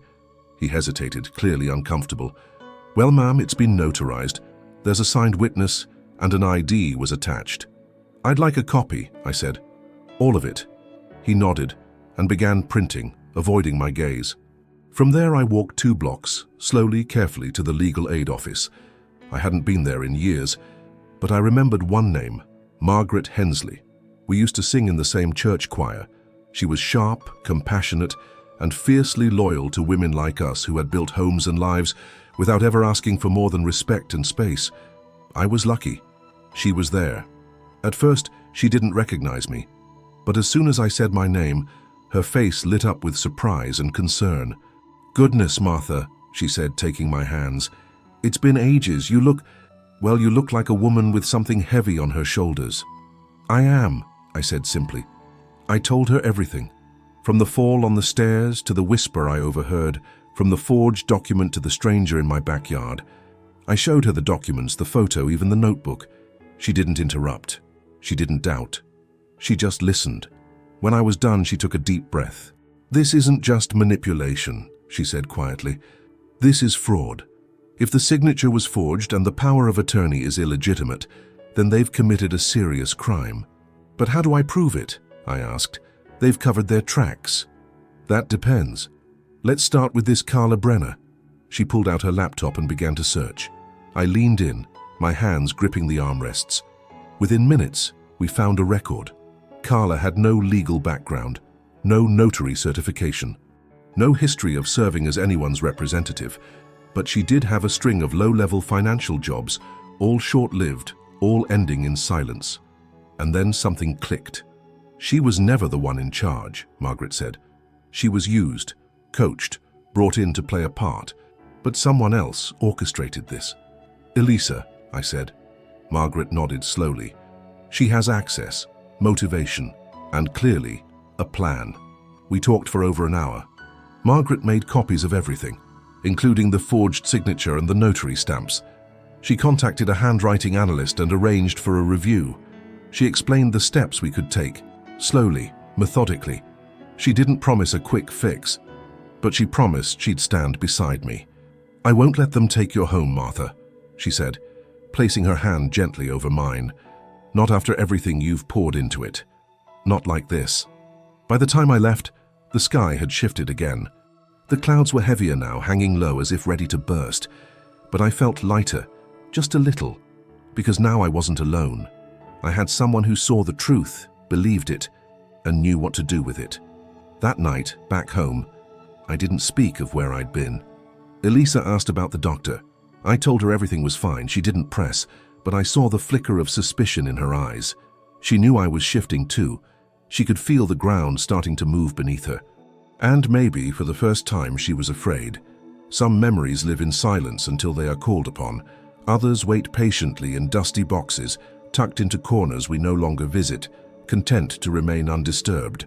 He hesitated, clearly uncomfortable. "Well, ma'am, it's been notarized. There's a signed witness, and an ID was attached." "I'd like a copy," I said. "All of it." He nodded and began printing, avoiding my gaze. From there I walked 2 blocks, slowly, carefully, to the legal aid office. I hadn't been there in years, but I remembered one name: Margaret Hensley. We used to sing in the same church choir. She was sharp, compassionate, and fiercely loyal to women like us who had built homes and lives without ever asking for more than respect and space. I was lucky. She was there. At first, she didn't recognize me, but as soon as I said my name, her face lit up with surprise and concern. "Goodness, Martha," she said, taking my hands. "It's been ages. You look like a woman with something heavy on her shoulders." "I am," I said simply. I told her everything, from the fall on the stairs to the whisper I overheard, from the forged document to the stranger in my backyard. I showed her the documents, the photo, even the notebook. She didn't interrupt. She didn't doubt. She just listened. When I was done, she took a deep breath. "This isn't just manipulation," she said quietly. "This is fraud. If the signature was forged and the power of attorney is illegitimate, then they've committed a serious crime." "But how do I prove it?" I asked. "They've covered their tracks." "That depends. Let's start with this Carla Brenner." She pulled out her laptop and began to search. I leaned in, my hands gripping the armrests. Within minutes, we found a record. Carla had no legal background, no notary certification, no history of serving as anyone's representative, but she did have a string of low-level financial jobs, all short-lived, all ending in silence. And then something clicked. She was never the one in charge, Margaret said. She was used, coached, brought in to play a part, but someone else orchestrated this. Elisa, I said. Margaret nodded slowly. She has access, motivation, and clearly, a plan. We talked for over an hour. Margaret made copies of everything, including the forged signature and the notary stamps. She contacted a handwriting analyst and arranged for a review. She explained the steps we could take, slowly, methodically. She didn't promise a quick fix, but she promised she'd stand beside me. "I won't let them take your home, Martha," she said, placing her hand gently over mine. "Not after everything you've poured into it. Not like this." By the time I left, the sky had shifted again. The clouds were heavier now, hanging low as if ready to burst. But I felt lighter, just a little, because now I wasn't alone. I had someone who saw the truth, believed it, and knew what to do with it. That night, back home, I didn't speak of where I'd been. Elisa asked about the doctor. I told her everything was fine. She didn't press, but I saw the flicker of suspicion in her eyes. She knew I was shifting too. She could feel the ground starting to move beneath her. And maybe, for the first time, she was afraid. Some memories live in silence until they are called upon. Others wait patiently in dusty boxes, tucked into corners we no longer visit, content to remain undisturbed.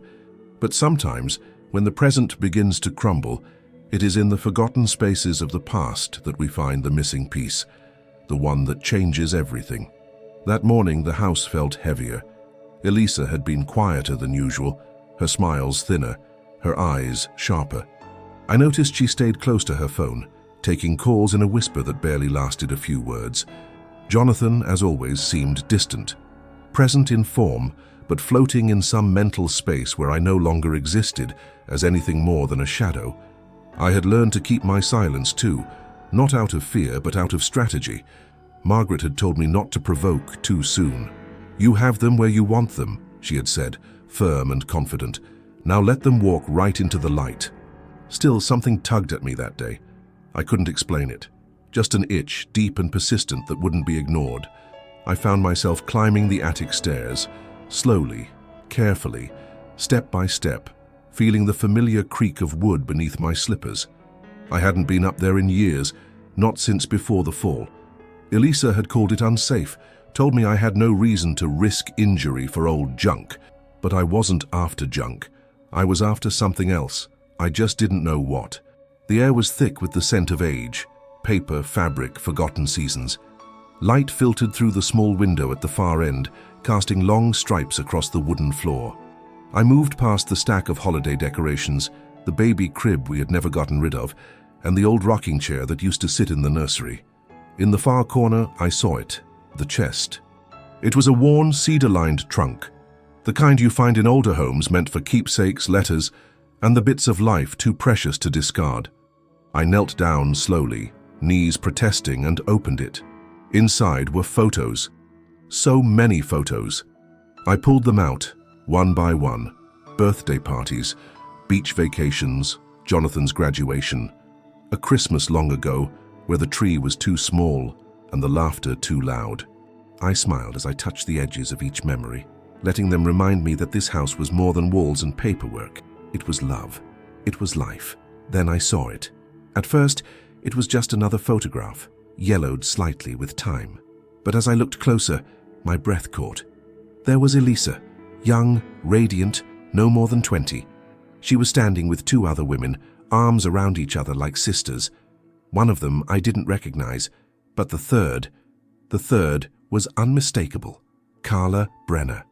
But sometimes, when the present begins to crumble, it is in the forgotten spaces of the past that we find the missing piece, the one that changes everything. That morning, the house felt heavier. Elisa had been quieter than usual, her smiles thinner, her eyes sharper. I noticed she stayed close to her phone, taking calls in a whisper that barely lasted a few words. Jonathan, as always, seemed distant, present in form, but floating in some mental space where I no longer existed as anything more than a shadow. I had learned to keep my silence too, not out of fear, but out of strategy. Margaret had told me not to provoke too soon. "You have them where you want them," she had said, firm and confident. "Now let them walk right into the light." Still, something tugged at me that day. I couldn't explain it. Just an itch, deep and persistent, that wouldn't be ignored. I found myself climbing the attic stairs, slowly, carefully, step by step, feeling the familiar creak of wood beneath my slippers. I hadn't been up there in years, not since before the fall. Elisa had called it unsafe, told me I had no reason to risk injury for old junk. But I wasn't after junk. I was after something else. I just didn't know what. The air was thick with the scent of age, paper, fabric, forgotten seasons. Light filtered through the small window at the far end, casting long stripes across the wooden floor. I moved past the stack of holiday decorations, the baby crib we had never gotten rid of, and the old rocking chair that used to sit in the nursery. In the far corner, I saw it, the chest. It was a worn, cedar-lined trunk, the kind you find in older homes meant for keepsakes, letters, and the bits of life too precious to discard. I knelt down slowly, knees protesting, and opened it. Inside were photos. So many photos. I pulled them out, one by one. Birthday parties, beach vacations, Jonathan's graduation, a Christmas long ago where the tree was too small and the laughter too loud. I smiled as I touched the edges of each memory, letting them remind me that this house was more than walls and paperwork. It was love. It was life. Then I saw it. At first, it was just another photograph, yellowed slightly with time. But as I looked closer, my breath caught. There was Elisa, young, radiant, no more than 20. She was standing with two other women, arms around each other like sisters. One of them I didn't recognize, but the third was unmistakable. Carla Brenner,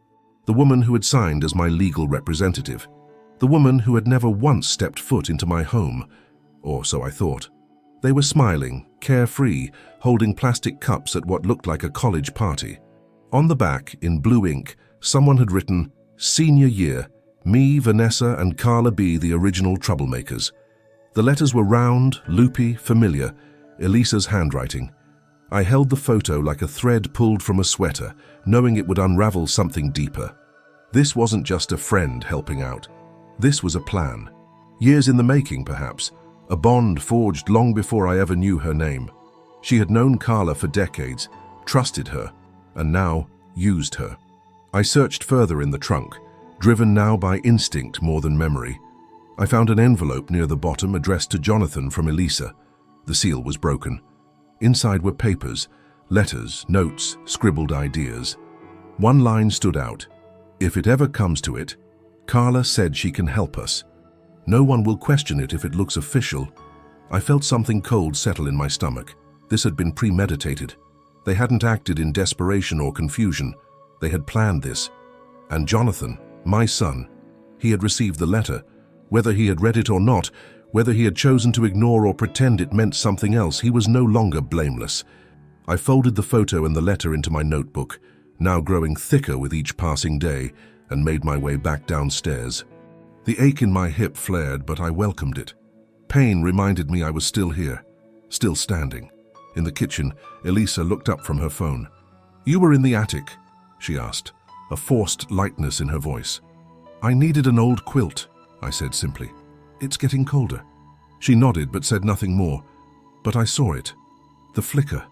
the woman who had signed as my legal representative. The woman who had never once stepped foot into my home, or so I thought. They were smiling, carefree, holding plastic cups at what looked like a college party. On the back, in blue ink, someone had written, "Senior year, me, Vanessa, and Carla B, the original troublemakers." The letters were round, loopy, familiar, Elisa's handwriting. I held the photo like a thread pulled from a sweater, knowing it would unravel something deeper. This wasn't just a friend helping out. This was a plan. Years in the making, perhaps. A bond forged long before I ever knew her name. She had known Carla for decades, trusted her, and now used her. I searched further in the trunk, driven now by instinct more than memory. I found an envelope near the bottom addressed to Jonathan from Elisa. The seal was broken. Inside were papers, letters, notes, scribbled ideas. One line stood out. "If it ever comes to it, Carla said she can help us. No one will question it if it looks official." I felt something cold settle in my stomach. This had been premeditated. They hadn't acted in desperation or confusion. They had planned this. And Jonathan, my son, he had received the letter. Whether he had read it or not, whether he had chosen to ignore or pretend it meant something else, he was no longer blameless. I folded the photo and the letter into my notebook, now growing thicker with each passing day, and made my way back downstairs. The ache in my hip flared, but I welcomed it. Pain reminded me I was still here, still standing. In the kitchen, Elisa looked up from her phone. "You were in the attic?" she asked, a forced lightness in her voice. "I needed an old quilt," I said simply. "It's getting colder." She nodded but said nothing more. But I saw it. The flicker,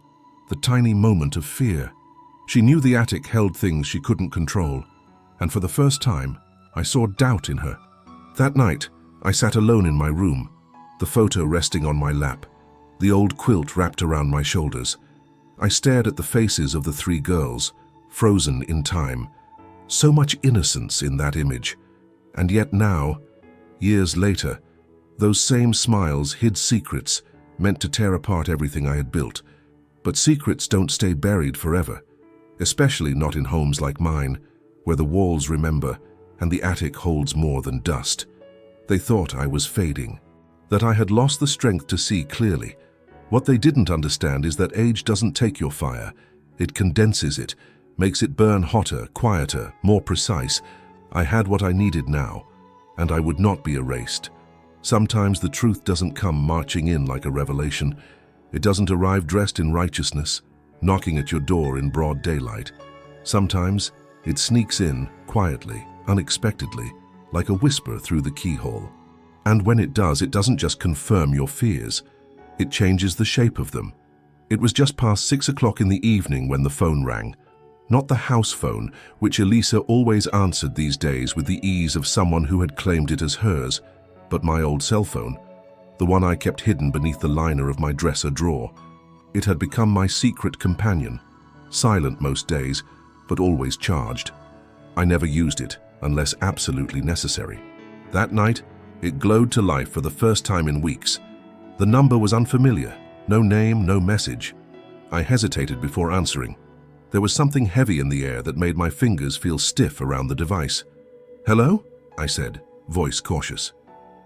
the tiny moment of fear. She knew the attic held things she couldn't control, and for the first time, I saw doubt in her. That night, I sat alone in my room, the photo resting on my lap, the old quilt wrapped around my shoulders. I stared at the faces of the three girls, frozen in time. So much innocence in that image. And yet now, years later, those same smiles hid secrets meant to tear apart everything I had built. But secrets don't stay buried forever, especially not in homes like mine, where the walls remember and the attic holds more than dust. They thought I was fading, that I had lost the strength to see clearly. What they didn't understand is that age doesn't take your fire. It condenses it, makes it burn hotter, quieter, more precise. I had what I needed now, and I would not be erased. Sometimes the truth doesn't come marching in like a revelation. It doesn't arrive dressed in righteousness, knocking at your door in broad daylight. Sometimes it sneaks in, quietly, unexpectedly, like a whisper through the keyhole. And when it does, it doesn't just confirm your fears. It changes the shape of them. It was just past 6 o'clock in the evening when the phone rang. Not the house phone, which Elisa always answered these days with the ease of someone who had claimed it as hers, but my old cell phone, the one I kept hidden beneath the liner of my dresser drawer. It had become my secret companion, silent most days, but always charged. I never used it, unless absolutely necessary. That night, it glowed to life for the first time in weeks. The number was unfamiliar, no name, no message. I hesitated before answering. There was something heavy in the air that made my fingers feel stiff around the device. "Hello?" I said, voice cautious.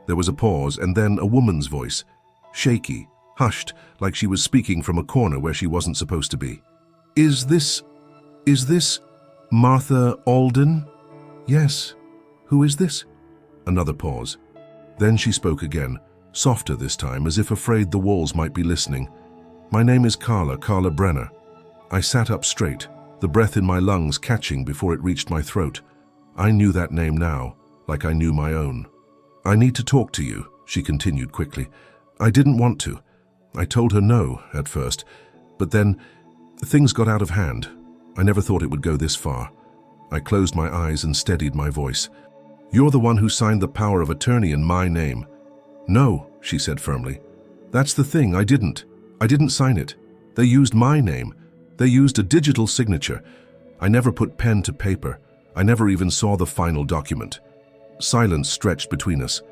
There was a pause, and then a woman's voice, shaky, hushed, like she was speaking from a corner where she wasn't supposed to be. Is this Martha Alden?" "Yes. Who is this?" Another pause. Then she spoke again, softer this time, as if afraid the walls might be listening. "My name is Carla Brenner." I sat up straight, the breath in my lungs catching before it reached my throat. I knew that name now, like I knew my own. "I need to talk to you," she continued quickly. I didn't want to. I told her no at first, but then things got out of hand. I never thought it would go this far. I closed my eyes and steadied my voice. "You're the one who signed the power of attorney in my name." "No," she said firmly. "That's the thing, I didn't. I didn't sign it. They used my name. They used a digital signature. I never put pen to paper. I never even saw the final document." Silence stretched between us.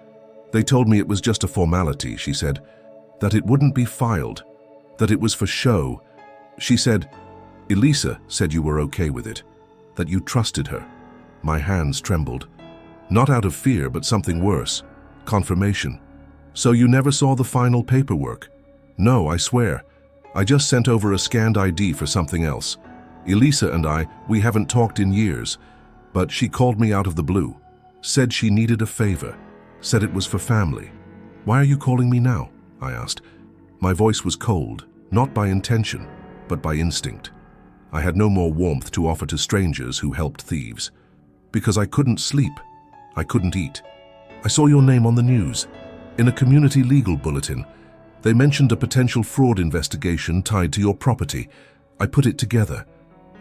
"They told me it was just a formality," she said, "that it wouldn't be filed, that it was for show. She said, Elisa said you were okay with it, that you trusted her." My hands trembled. Not out of fear, but something worse. Confirmation. "So you never saw the final paperwork?" "No, I swear. I just sent over a scanned ID for something else. Elisa and we haven't talked in years, but she called me out of the blue, said she needed a favor, said it was for family." "Why are you calling me now?" I asked. My voice was cold, not by intention, but by instinct. I had no more warmth to offer to strangers who helped thieves. "Because I couldn't sleep. I couldn't eat. I saw your name on the news, in a community legal bulletin. They mentioned a potential fraud investigation tied to your property. I put it together.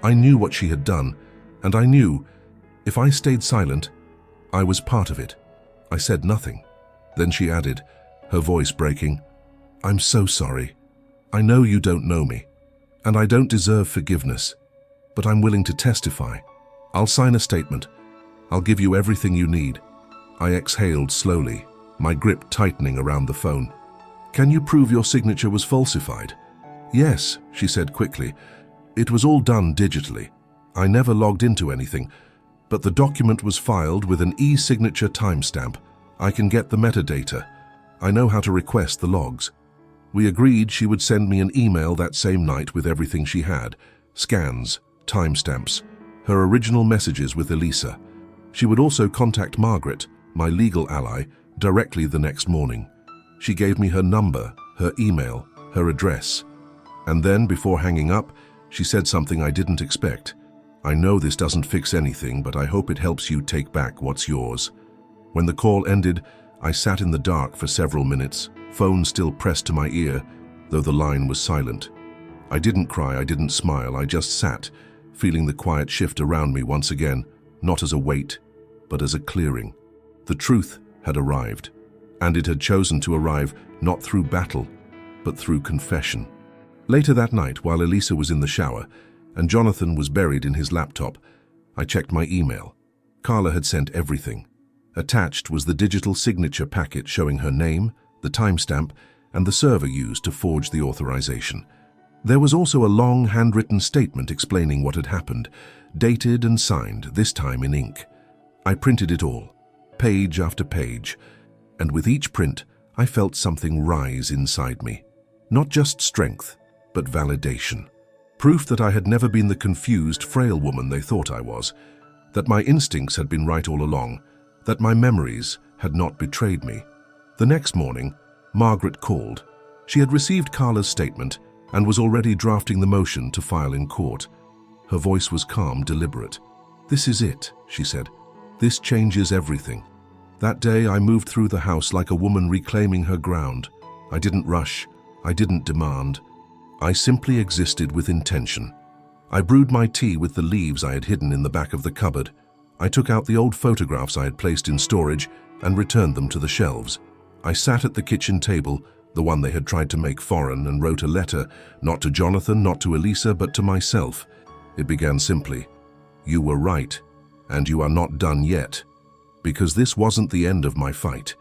I knew what she had done, and I knew, if I stayed silent, I was part of it. I said nothing. Then she added, her voice breaking, "I'm so sorry. I know you don't know me, and I don't deserve forgiveness, but I'm willing to testify. I'll sign a statement. I'll give you everything you need." I exhaled slowly, my grip tightening around the phone. "Can you prove your signature was falsified?" "Yes," she said quickly. "It was all done digitally. I never logged into anything, but the document was filed with an e-signature timestamp. I can get the metadata. I know how to request the logs." We agreed she would send me an email that same night with everything she had: scans, timestamps, her original messages with Elisa. She would also contact Margaret, my legal ally, directly the next morning. She gave me her number, her email, her address. And then, before hanging up, she said something I didn't expect. "I know this doesn't fix anything, but I hope it helps you take back what's yours." When the call ended, I sat in the dark for several minutes, phone still pressed to my ear, though the line was silent. I didn't cry, I didn't smile, I just sat, feeling the quiet shift around me once again, not as a weight, but as a clearing. The truth had arrived, and it had chosen to arrive not through battle, but through confession. Later that night, while Elisa was in the shower and Jonathan was buried in his laptop, I checked my email. Carla had sent everything. Attached was the digital signature packet showing her name, the timestamp, and the server used to forge the authorization. There was also a long handwritten statement explaining what had happened, dated and signed, this time in ink. I printed it all, page after page, and with each print I felt something rise inside me. Not just strength, but validation. Proof that I had never been the confused, frail woman they thought I was, that my instincts had been right all along, that my memories had not betrayed me. The next morning, Margaret called. She had received Carla's statement and was already drafting the motion to file in court. Her voice was calm, deliberate. "This is it," she said. "This changes everything." That day I moved through the house like a woman reclaiming her ground. I didn't rush. I didn't demand. I simply existed with intention. I brewed my tea with the leaves I had hidden in the back of the cupboard. I took out the old photographs I had placed in storage and returned them to the shelves. I sat at the kitchen table, the one they had tried to make foreign, and wrote a letter, not to Jonathan, not to Elisa, but to myself. It began simply, "You were right, and you are not done yet." Because this wasn't the end of my fight.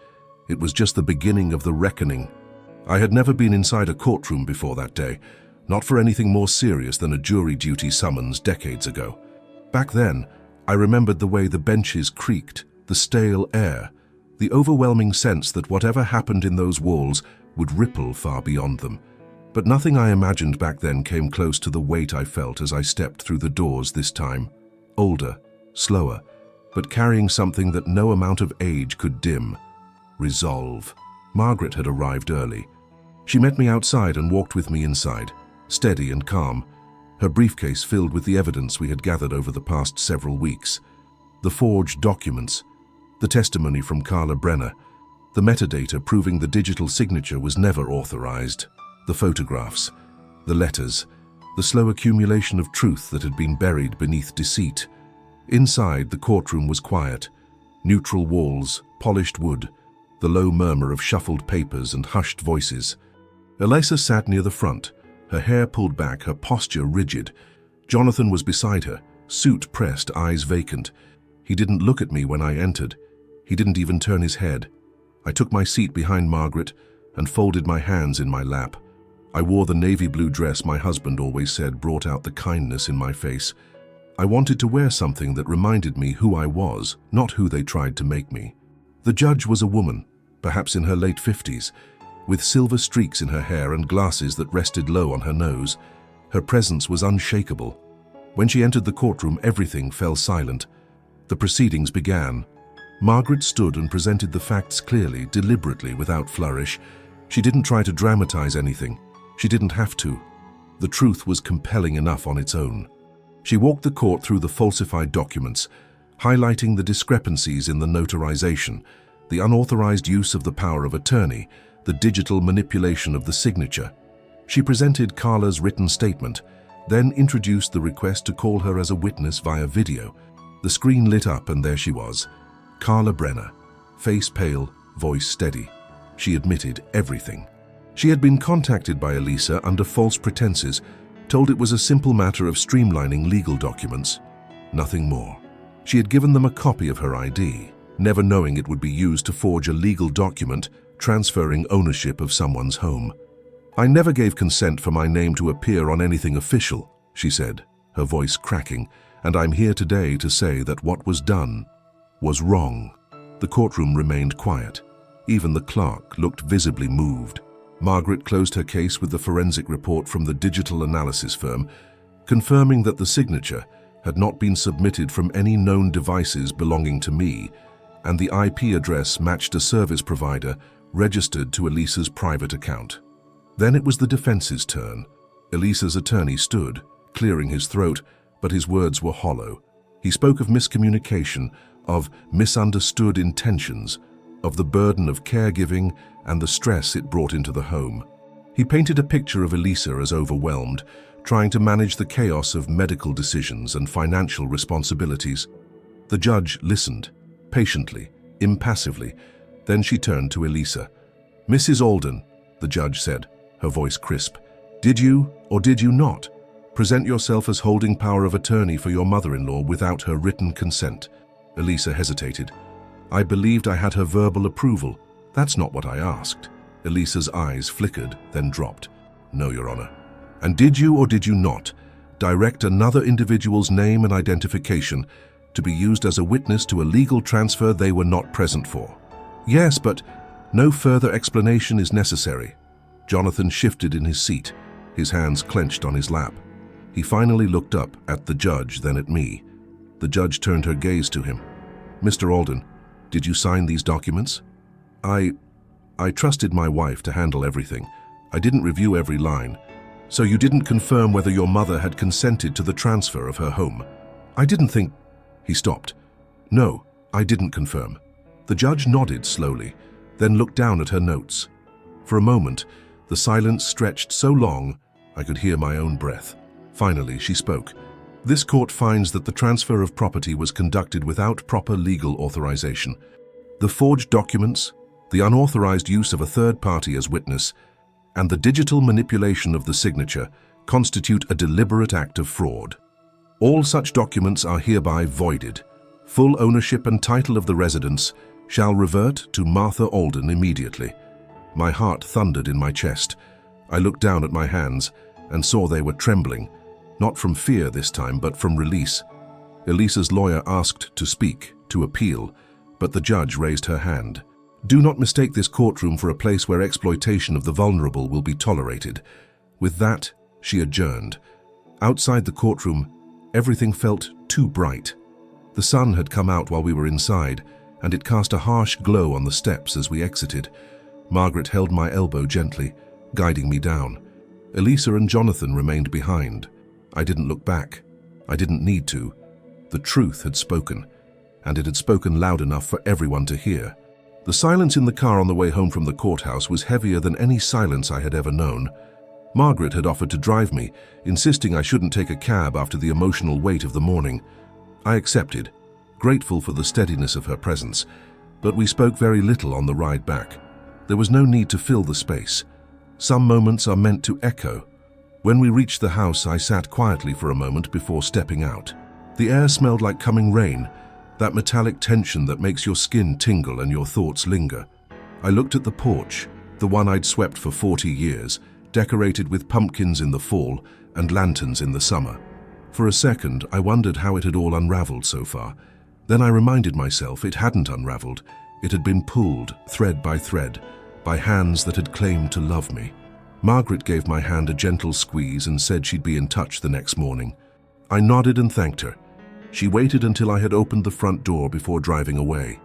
It was just the beginning of the reckoning. I had never been inside a courtroom before that day, not for anything more serious than a jury duty summons decades ago. Back then, I remembered the way the benches creaked, the stale air, the overwhelming sense that whatever happened in those walls would ripple far beyond them. But nothing I imagined back then came close to the weight I felt as I stepped through the doors this time. Older, slower, but carrying something that no amount of age could dim. Resolve. Margaret had arrived early. She met me outside and walked with me inside, steady and calm, her briefcase filled with the evidence we had gathered over the past several weeks. The forged documents, the testimony from Carla Brenner, the metadata proving the digital signature was never authorized, the photographs, the letters, the slow accumulation of truth that had been buried beneath deceit. Inside, the courtroom was quiet. Neutral walls, polished wood, the low murmur of shuffled papers and hushed voices. Elisa sat near the front, her hair pulled back, her posture rigid. Jonathan was beside her, suit pressed, eyes vacant. He didn't look at me when I entered. He didn't even turn his head. I took my seat behind Margaret and folded my hands in my lap. I wore the navy blue dress my husband always said brought out the kindness in my face. I wanted to wear something that reminded me who I was, not who they tried to make me. The judge was a woman, perhaps in her late 50s, with silver streaks in her hair and glasses that rested low on her nose. Her presence was unshakable. When she entered the courtroom, everything fell silent. The proceedings began. Margaret stood and presented the facts clearly, deliberately, without flourish. She didn't try to dramatize anything. She didn't have to. The truth was compelling enough on its own. She walked the court through the falsified documents, highlighting the discrepancies in the notarization, the unauthorized use of the power of attorney, the digital manipulation of the signature. She presented Carla's written statement, then introduced the request to call her as a witness via video. The screen lit up and there she was, Carla Brenner, face pale, voice steady. She admitted everything. She had been contacted by Elisa under false pretenses, told it was a simple matter of streamlining legal documents. Nothing more. She had given them a copy of her ID, never knowing it would be used to forge a legal document transferring ownership of someone's home. "I never gave consent for my name to appear on anything official," she said, her voice cracking, "and I'm here today to say that what was done was wrong." The courtroom remained quiet. Even the clerk looked visibly moved. Margaret closed her case with the forensic report from the digital analysis firm, confirming that the signature had not been submitted from any known devices belonging to me, and the IP address matched a service provider registered to Elisa's private account. Then it was the defense's turn. Elisa's attorney stood, clearing his throat, but his words were hollow. He spoke of miscommunication, of misunderstood intentions, of the burden of caregiving and the stress it brought into the home. He painted a picture of Elisa as overwhelmed, trying to manage the chaos of medical decisions and financial responsibilities. The judge listened, patiently, impassively. Then she turned to Elisa. "Mrs. Alden," the judge said, her voice crisp, "did you, or did you not, present yourself as holding power of attorney for your mother-in-law without her written consent?" Elisa hesitated. "I believed I had her verbal approval. That's not what I asked." Elisa's eyes flickered, then dropped. "No, Your Honor." "And did you or did you not direct another individual's name and identification to be used as a witness to a legal transfer they were not present for?" "Yes, but no further explanation is necessary." Jonathan shifted in his seat, his hands clenched on his lap. He finally looked up at the judge, then at me. The judge turned her gaze to him. "Mr. Alden, did you sign these documents?" I trusted my wife to handle everything. I didn't review every line. So you didn't confirm whether your mother had consented to the transfer of her home?" "I didn't think—" He stopped. "No, I didn't confirm." The judge nodded slowly, then looked down at her notes. For a moment, the silence stretched so long I could hear my own breath. Finally, she spoke. "This court finds that the transfer of property was conducted without proper legal authorization. The forged documents, the unauthorized use of a third party as witness, and the digital manipulation of the signature constitute a deliberate act of fraud. All such documents are hereby voided. Full ownership and title of the residence shall revert to Martha Alden immediately." My heart thundered in my chest. I looked down at my hands and saw they were trembling, not from fear this time, but from release. Elisa's lawyer asked to speak, to appeal, but the judge raised her hand. "Do not mistake this courtroom for a place where exploitation of the vulnerable will be tolerated." With that, she adjourned. Outside the courtroom, everything felt too bright. The sun had come out while we were inside, and it cast a harsh glow on the steps as we exited. Margaret held my elbow gently, guiding me down. Elisa and Jonathan remained behind. I didn't look back. I didn't need to. The truth had spoken, and it had spoken loud enough for everyone to hear. The silence in the car on the way home from the courthouse was heavier than any silence I had ever known. Margaret had offered to drive me, insisting I shouldn't take a cab after the emotional weight of the morning. I accepted, grateful for the steadiness of her presence, but we spoke very little on the ride back. There was no need to fill the space. Some moments are meant to echo. When we reached the house, I sat quietly for a moment before stepping out. The air smelled like coming rain, that metallic tension that makes your skin tingle and your thoughts linger. I looked at the porch, the one I'd swept for 40 years, decorated with pumpkins in the fall and lanterns in the summer. For a second, I wondered how it had all unraveled so far. Then I reminded myself it hadn't unraveled. It had been pulled, thread by thread, by hands that had claimed to love me. Margaret gave my hand a gentle squeeze and said she'd be in touch the next morning. I nodded and thanked her. She waited until I had opened the front door before driving away.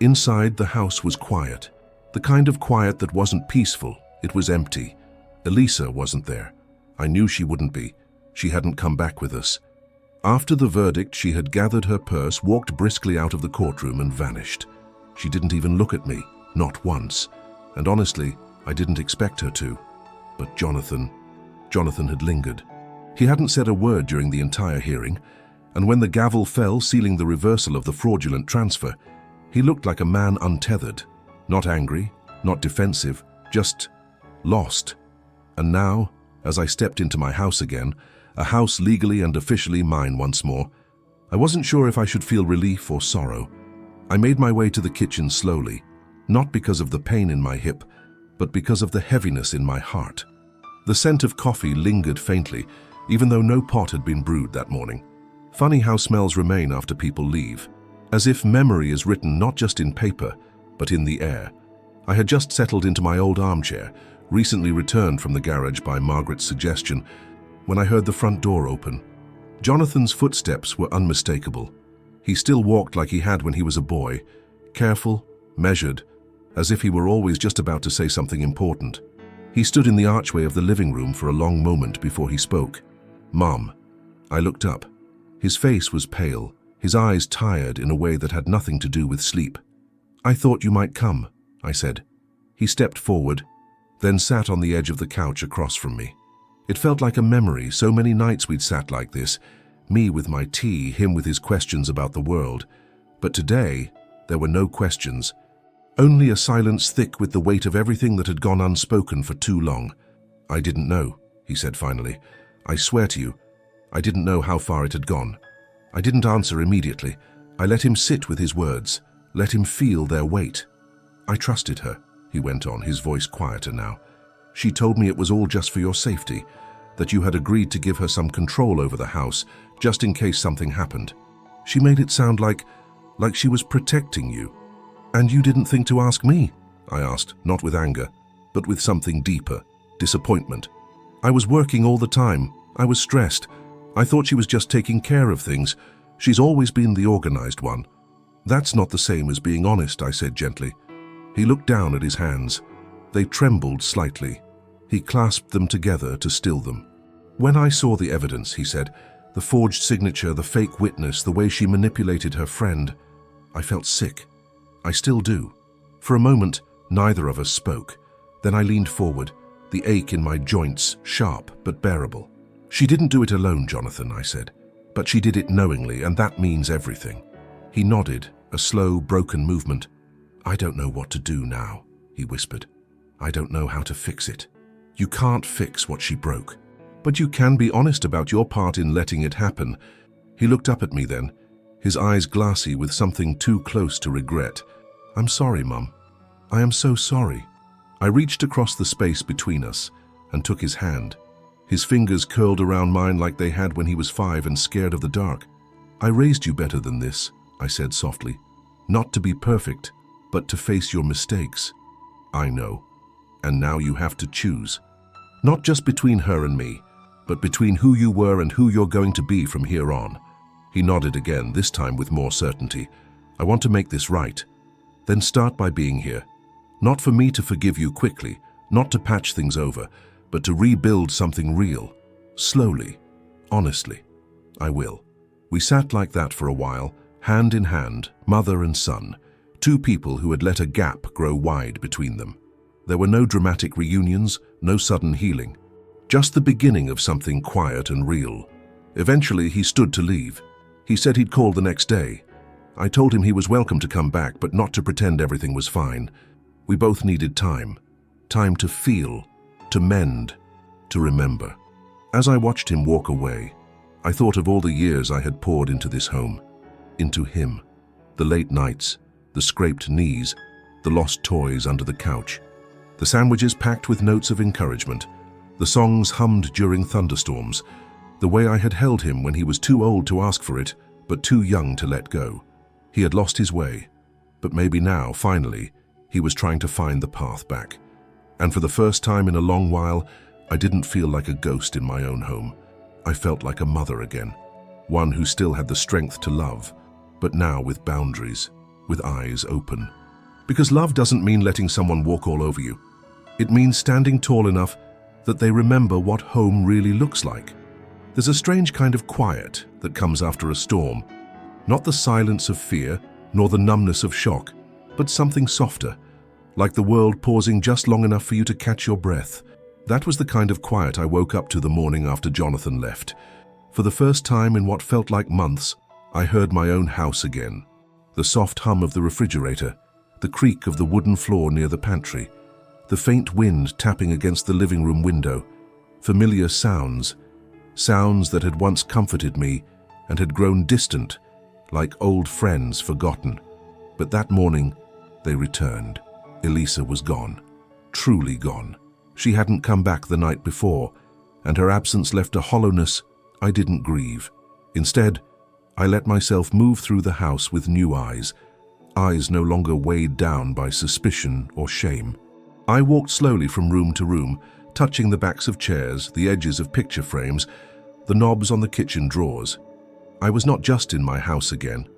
Inside, the house was quiet. The kind of quiet that wasn't peaceful. It was empty. Elisa wasn't there. I knew she wouldn't be. She hadn't come back with us. After the verdict, she had gathered her purse, walked briskly out of the courtroom and vanished. She didn't even look at me, not once. And honestly, I didn't expect her to. But Jonathan had lingered. He hadn't said a word during the entire hearing, and when the gavel fell sealing the reversal of the fraudulent transfer, he looked like a man untethered, not angry, not defensive, just lost. And now, as I stepped into my house again, a house legally and officially mine once more, I wasn't sure if I should feel relief or sorrow. I made my way to the kitchen slowly, not because of the pain in my hip, but because of the heaviness in my heart. The scent of coffee lingered faintly, even though no pot had been brewed that morning. Funny how smells remain after people leave, as if memory is written not just in paper, but in the air. I had just settled into my old armchair, recently returned from the garage by Margaret's suggestion, when I heard the front door open. Jonathan's footsteps were unmistakable. He still walked like he had when he was a boy, careful, measured, as if he were always just about to say something important. He stood in the archway of the living room for a long moment before he spoke. "Mom." I looked up. His face was pale, his eyes tired in a way that had nothing to do with sleep. "I thought you might come," I said. He stepped forward, then sat on the edge of the couch across from me. It felt like a memory, so many nights we'd sat like this, me with my tea, him with his questions about the world. But today, there were no questions, only a silence thick with the weight of everything that had gone unspoken for too long. "I didn't know," he said finally. "I swear to you, I didn't know how far it had gone." I didn't answer immediately. I let him sit with his words, let him feel their weight. "I trusted her," he went on, his voice quieter now. "She told me it was all just for your safety, that you had agreed to give her some control over the house, just in case something happened. She made it sound like she was protecting you." "And you didn't think to ask me?" I asked, not with anger, but with something deeper, disappointment. "I was working all the time. I was stressed. I thought she was just taking care of things. She's always been the organized one." "That's not the same as being honest," I said gently. He looked down at his hands. They trembled slightly. He clasped them together to still them. "When I saw the evidence," he said, "the forged signature, the fake witness, the way she manipulated her friend, I felt sick. I still do." For a moment, neither of us spoke. Then I leaned forward, the ache in my joints sharp but bearable. "She didn't do it alone, Jonathan," I said, "but she did it knowingly, and that means everything." He nodded, a slow, broken movement. "I don't know what to do now," he whispered. "I don't know how to fix it." "You can't fix what she broke, but you can be honest about your part in letting it happen." He looked up at me then, his eyes glassy with something too close to regret. "I'm sorry, Mum. I am so sorry." I reached across the space between us and took his hand. His fingers curled around mine like they had when he was 5 and scared of the dark. "I raised you better than this," I said softly. "Not to be perfect, but to face your mistakes." "I know. And now you have to choose. Not just between her and me, but between who you were and who you're going to be from here on." He nodded again, this time with more certainty. "I want to make this right. Then start by being here. Not for me to forgive you quickly, not to patch things over, but to rebuild something real. Slowly. Honestly. I will." We sat like that for a while, hand in hand, mother and son, two people who had let a gap grow wide between them. There were no dramatic reunions, no sudden healing. Just the beginning of something quiet and real. Eventually, he stood to leave. He said he'd call the next day. I told him he was welcome to come back, but not to pretend everything was fine. We both needed time. Time to feel, to mend, to remember. As I watched him walk away, I thought of all the years I had poured into this home, into him. The late nights, the scraped knees, the lost toys under the couch, the sandwiches packed with notes of encouragement, the songs hummed during thunderstorms, the way I had held him when he was too old to ask for it, but too young to let go. He had lost his way, but maybe now, finally, he was trying to find the path back. And for the first time in a long while, I didn't feel like a ghost in my own home. I felt like a mother again, one who still had the strength to love, but now with boundaries, with eyes open. Because love doesn't mean letting someone walk all over you. It means standing tall enough that they remember what home really looks like. There's a strange kind of quiet that comes after a storm, not the silence of fear, nor the numbness of shock, but something softer, like the world pausing just long enough for you to catch your breath. That was the kind of quiet I woke up to the morning after Jonathan left. For the first time in what felt like months, I heard my own house again. The soft hum of the refrigerator, the creak of the wooden floor near the pantry, the faint wind tapping against the living room window, familiar sounds, sounds that had once comforted me and had grown distant, like old friends forgotten. But that morning, they returned. Elisa was gone, truly gone. She hadn't come back the night before, and her absence left a hollowness I didn't grieve. Instead, I let myself move through the house with new eyes, eyes no longer weighed down by suspicion or shame. I walked slowly from room to room, touching the backs of chairs, the edges of picture frames, the knobs on the kitchen drawers. I was not just in my house again.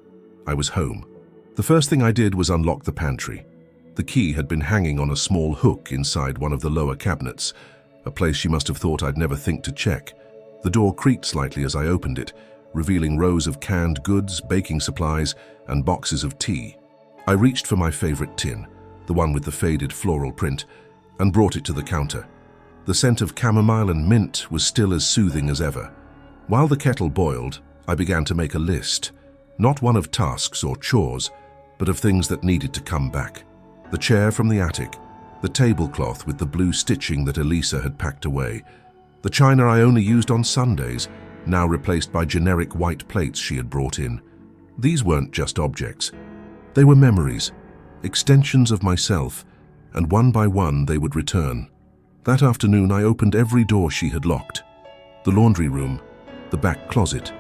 I was home. The first thing I did was unlock the pantry. The key had been hanging on a small hook inside one of the lower cabinets, a place she must have thought I'd never think to check. The door creaked slightly as I opened it, revealing rows of canned goods, baking supplies, and boxes of tea. I reached for my favorite tin, the one with the faded floral print, and brought it to the counter. The scent of chamomile and mint was still as soothing as ever. While the kettle boiled, I began to make a list, not one of tasks or chores, but of things that needed to come back. The chair from the attic, the tablecloth with the blue stitching that Elisa had packed away, the china I only used on Sundays, now replaced by generic white plates she had brought in. These weren't just objects. They were memories, extensions of myself, and one by one they would return. That afternoon I opened every door she had locked. The laundry room, the back closet,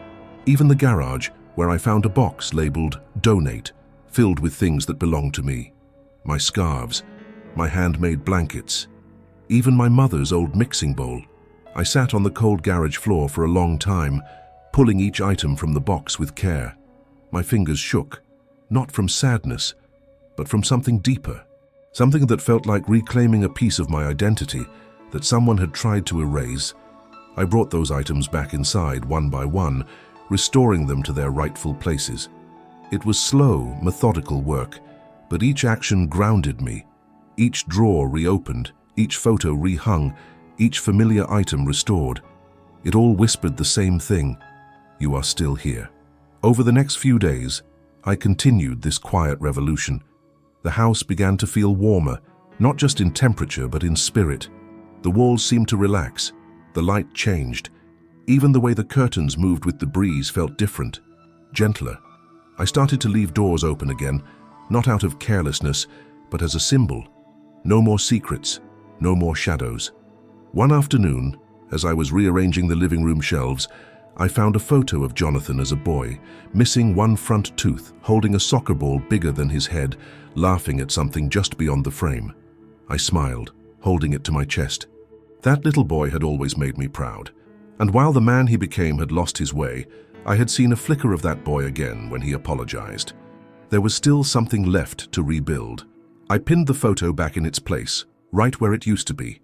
even the garage where I found a box labeled "Donate," filled with things that belonged to me. My scarves, my handmade blankets, even my mother's old mixing bowl. I sat on the cold garage floor for a long time, pulling each item from the box with care. My fingers shook, not from sadness, but from something deeper, something that felt like reclaiming a piece of my identity that someone had tried to erase. I brought those items back inside one by one, restoring them to their rightful places. It was slow, methodical work, but each action grounded me. Each drawer reopened, each photo rehung, each familiar item restored. It all whispered the same thing: you are still here. Over the next few days, I continued this quiet revolution. The house began to feel warmer, not just in temperature but in spirit. The walls seemed to relax, the light changed. Even the way the curtains moved with the breeze felt different, gentler. I started to leave doors open again, not out of carelessness, but as a symbol. No more secrets, no more shadows. One afternoon, as I was rearranging the living room shelves, I found a photo of Jonathan as a boy, missing one front tooth, holding a soccer ball bigger than his head, laughing at something just beyond the frame. I smiled, holding it to my chest. That little boy had always made me proud. And while the man he became had lost his way, I had seen a flicker of that boy again when he apologized. There was still something left to rebuild. I pinned the photo back in its place, right where it used to be.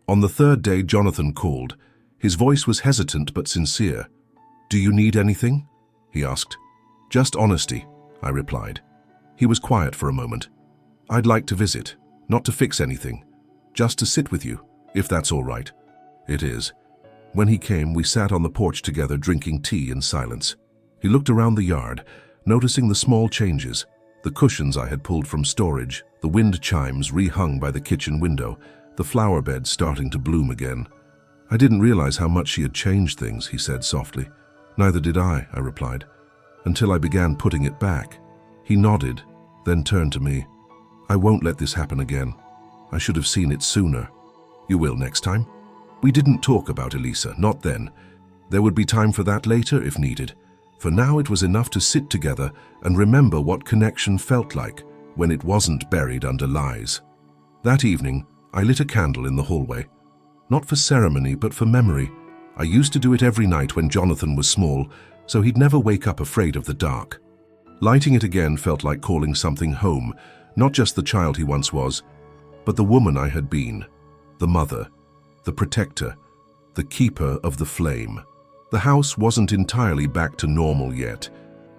On the third day, Jonathan called. His voice was hesitant but sincere. "Do you need anything?" he asked. "Just honesty," I replied. He was quiet for a moment. "I'd like to visit, not to fix anything, just to sit with you, if that's all right." "It is." When he came, we sat on the porch together drinking tea in silence. He looked around the yard, noticing the small changes, the cushions I had pulled from storage, the wind chimes rehung by the kitchen window, the flower bed starting to bloom again. "I didn't realize how much she had changed things," he said softly. "Neither did I replied, "until I began putting it back." He nodded, then turned to me. "I won't let this happen again. I should have seen it sooner." "You will next time?" We didn't talk about Elisa, not then. There would be time for that later if needed. For now it was enough to sit together and remember what connection felt like when it wasn't buried under lies. That evening, I lit a candle in the hallway. Not for ceremony, but for memory. I used to do it every night when Jonathan was small, so he'd never wake up afraid of the dark. Lighting it again felt like calling something home, not just the child he once was, but the woman I had been, the mother, the protector, the keeper of the flame. The house wasn't entirely back to normal yet.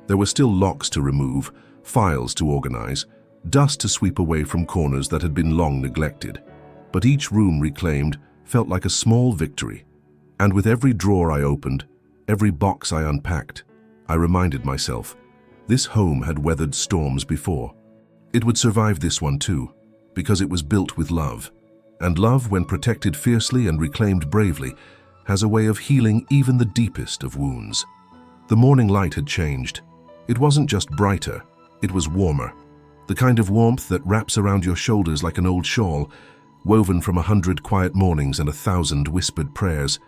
There were still locks to remove, files to organize, dust to sweep away from corners that had been long neglected. But each room reclaimed felt like a small victory. And with every drawer I opened, every box I unpacked, I reminded myself, this home had weathered storms before. It would survive this one too, because it was built with love. And love, when protected fiercely and reclaimed bravely, has a way of healing even the deepest of wounds. The morning light had changed. It wasn't just brighter, it was warmer. The kind of warmth that wraps around your shoulders like an old shawl, woven from 100 quiet mornings and 1,000 whispered prayers.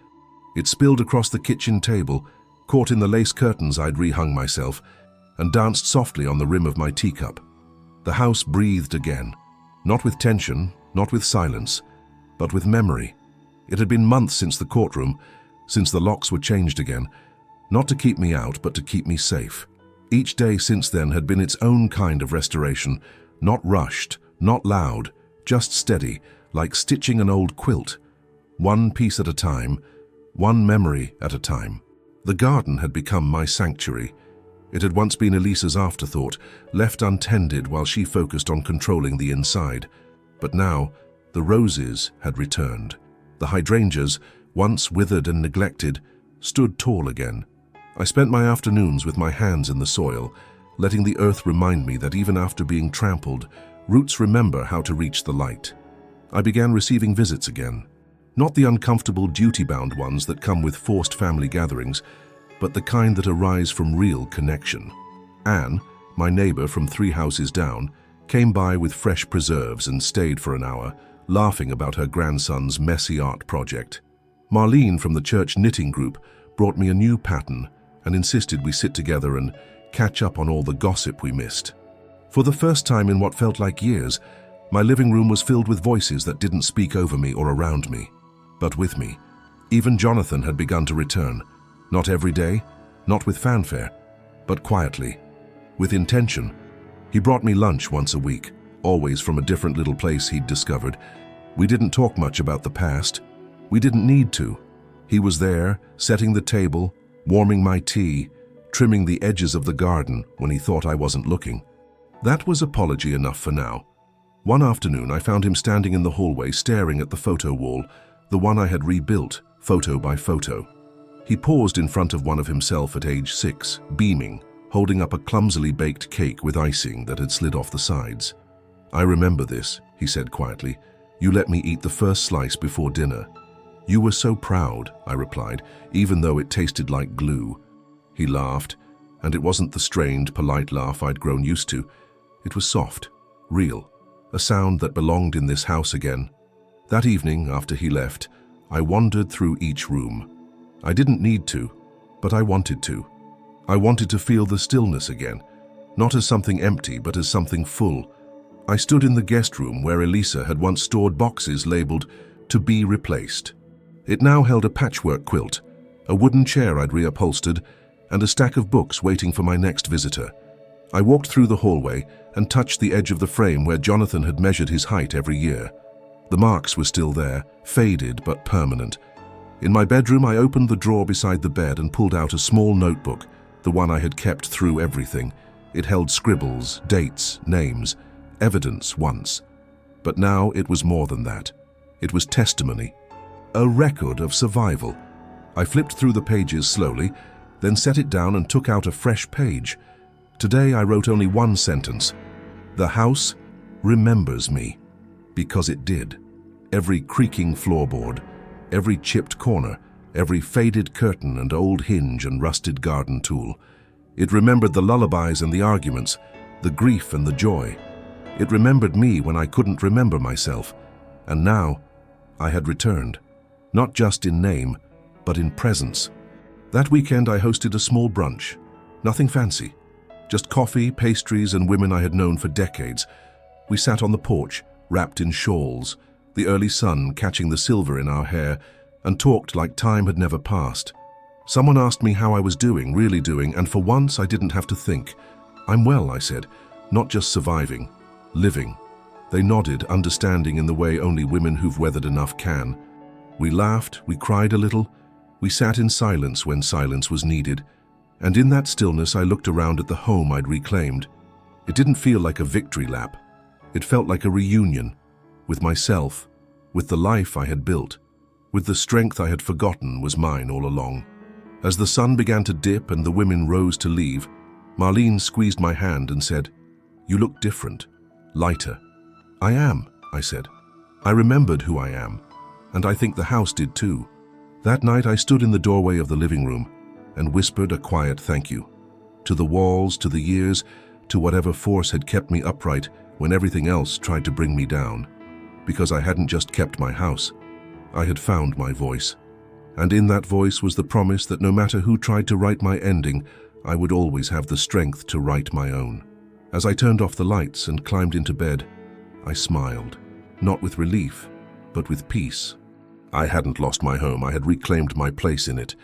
It spilled across the kitchen table, caught in the lace curtains I'd rehung myself, and danced softly on the rim of my teacup. The house breathed again, not with tension, not with silence, but with memory. It had been months since the courtroom, since the locks were changed again, not to keep me out, but to keep me safe. Each day since then had been its own kind of restoration, not rushed, not loud, just steady, like stitching an old quilt, one piece at a time, one memory at a time. The garden had become my sanctuary. It had once been Elisa's afterthought, left untended while she focused on controlling the inside. But now, the roses had returned. The hydrangeas, once withered and neglected, stood tall again. I spent my afternoons with my hands in the soil, letting the earth remind me that even after being trampled, roots remember how to reach the light. I began receiving visits again. Not the uncomfortable duty-bound ones that come with forced family gatherings, but the kind that arise from real connection. Anne, my neighbor from 3 houses down, came by with fresh preserves and stayed for an hour, laughing about her grandson's messy art project. Marlene from the church knitting group brought me a new pattern and insisted we sit together and catch up on all the gossip we missed. For the first time in what felt like years, my living room was filled with voices that didn't speak over me or around me, but with me. Even Jonathan had begun to return, not every day, not with fanfare, but quietly, with intention. He brought me lunch once a week, always from a different little place he'd discovered. We didn't talk much about the past. We didn't need to. He was there, setting the table, warming my tea, trimming the edges of the garden when he thought I wasn't looking. That was apology enough for now. One afternoon, I found him standing in the hallway staring at the photo wall, the one I had rebuilt, photo by photo. He paused in front of one of himself at age 6, beaming, holding up a clumsily baked cake with icing that had slid off the sides. "I remember this," he said quietly. "You let me eat the first slice before dinner." "You were so proud," I replied, even though it tasted like glue. He laughed, and it wasn't the strained, polite laugh I'd grown used to. It was soft, real, a sound that belonged in this house again. That evening, after he left, I wandered through each room. I didn't need to, but I wanted to. I wanted to feel the stillness again, not as something empty, but as something full. I stood in the guest room where Elisa had once stored boxes labeled, "To be replaced." It now held a patchwork quilt, a wooden chair I'd reupholstered, and a stack of books waiting for my next visitor. I walked through the hallway and touched the edge of the frame where Jonathan had measured his height every year. The marks were still there, faded but permanent. In my bedroom, I opened the drawer beside the bed and pulled out a small notebook, the one I had kept through everything. It held scribbles, dates, names, evidence once. But now it was more than that. It was testimony, a record of survival. I flipped through the pages slowly, then set it down and took out a fresh page. Today I wrote only one sentence. The house remembers me. Because it did. Every creaking floorboard, every chipped corner, every faded curtain and old hinge and rusted garden tool. It remembered the lullabies and the arguments, the grief and the joy. It remembered me when I couldn't remember myself. And now I had returned, not just in name, but in presence. That weekend I hosted a small brunch. Nothing fancy. Just coffee, pastries, and women I had known for decades. We sat on the porch, wrapped in shawls, the early sun catching the silver in our hair, and talked like time had never passed. Someone asked me how I was doing, really doing, and for once I didn't have to think. "I'm well," I said, "not just surviving, living." They nodded, understanding in the way only women who've weathered enough can. We laughed, we cried a little, we sat in silence when silence was needed, and in that stillness I looked around at the home I'd reclaimed. It didn't feel like a victory lap. It felt like a reunion, with myself, with the life I had built. with the strength I had forgotten was mine all along. As the sun began to dip and the women rose to leave, Marlene squeezed my hand and said, "You look different, lighter." "I am," I said. I remembered who I am, and I think the house did too. That night I stood in the doorway of the living room and whispered a quiet thank you. To the walls, to the years, to whatever force had kept me upright when everything else tried to bring me down. Because I hadn't just kept my house, I had found my voice. And in that voice was the promise that no matter who tried to write my ending, I would always have the strength to write my own. As I turned off the lights and climbed into bed, I smiled, not with relief, but with peace. I hadn't lost my home, I had reclaimed my place in it,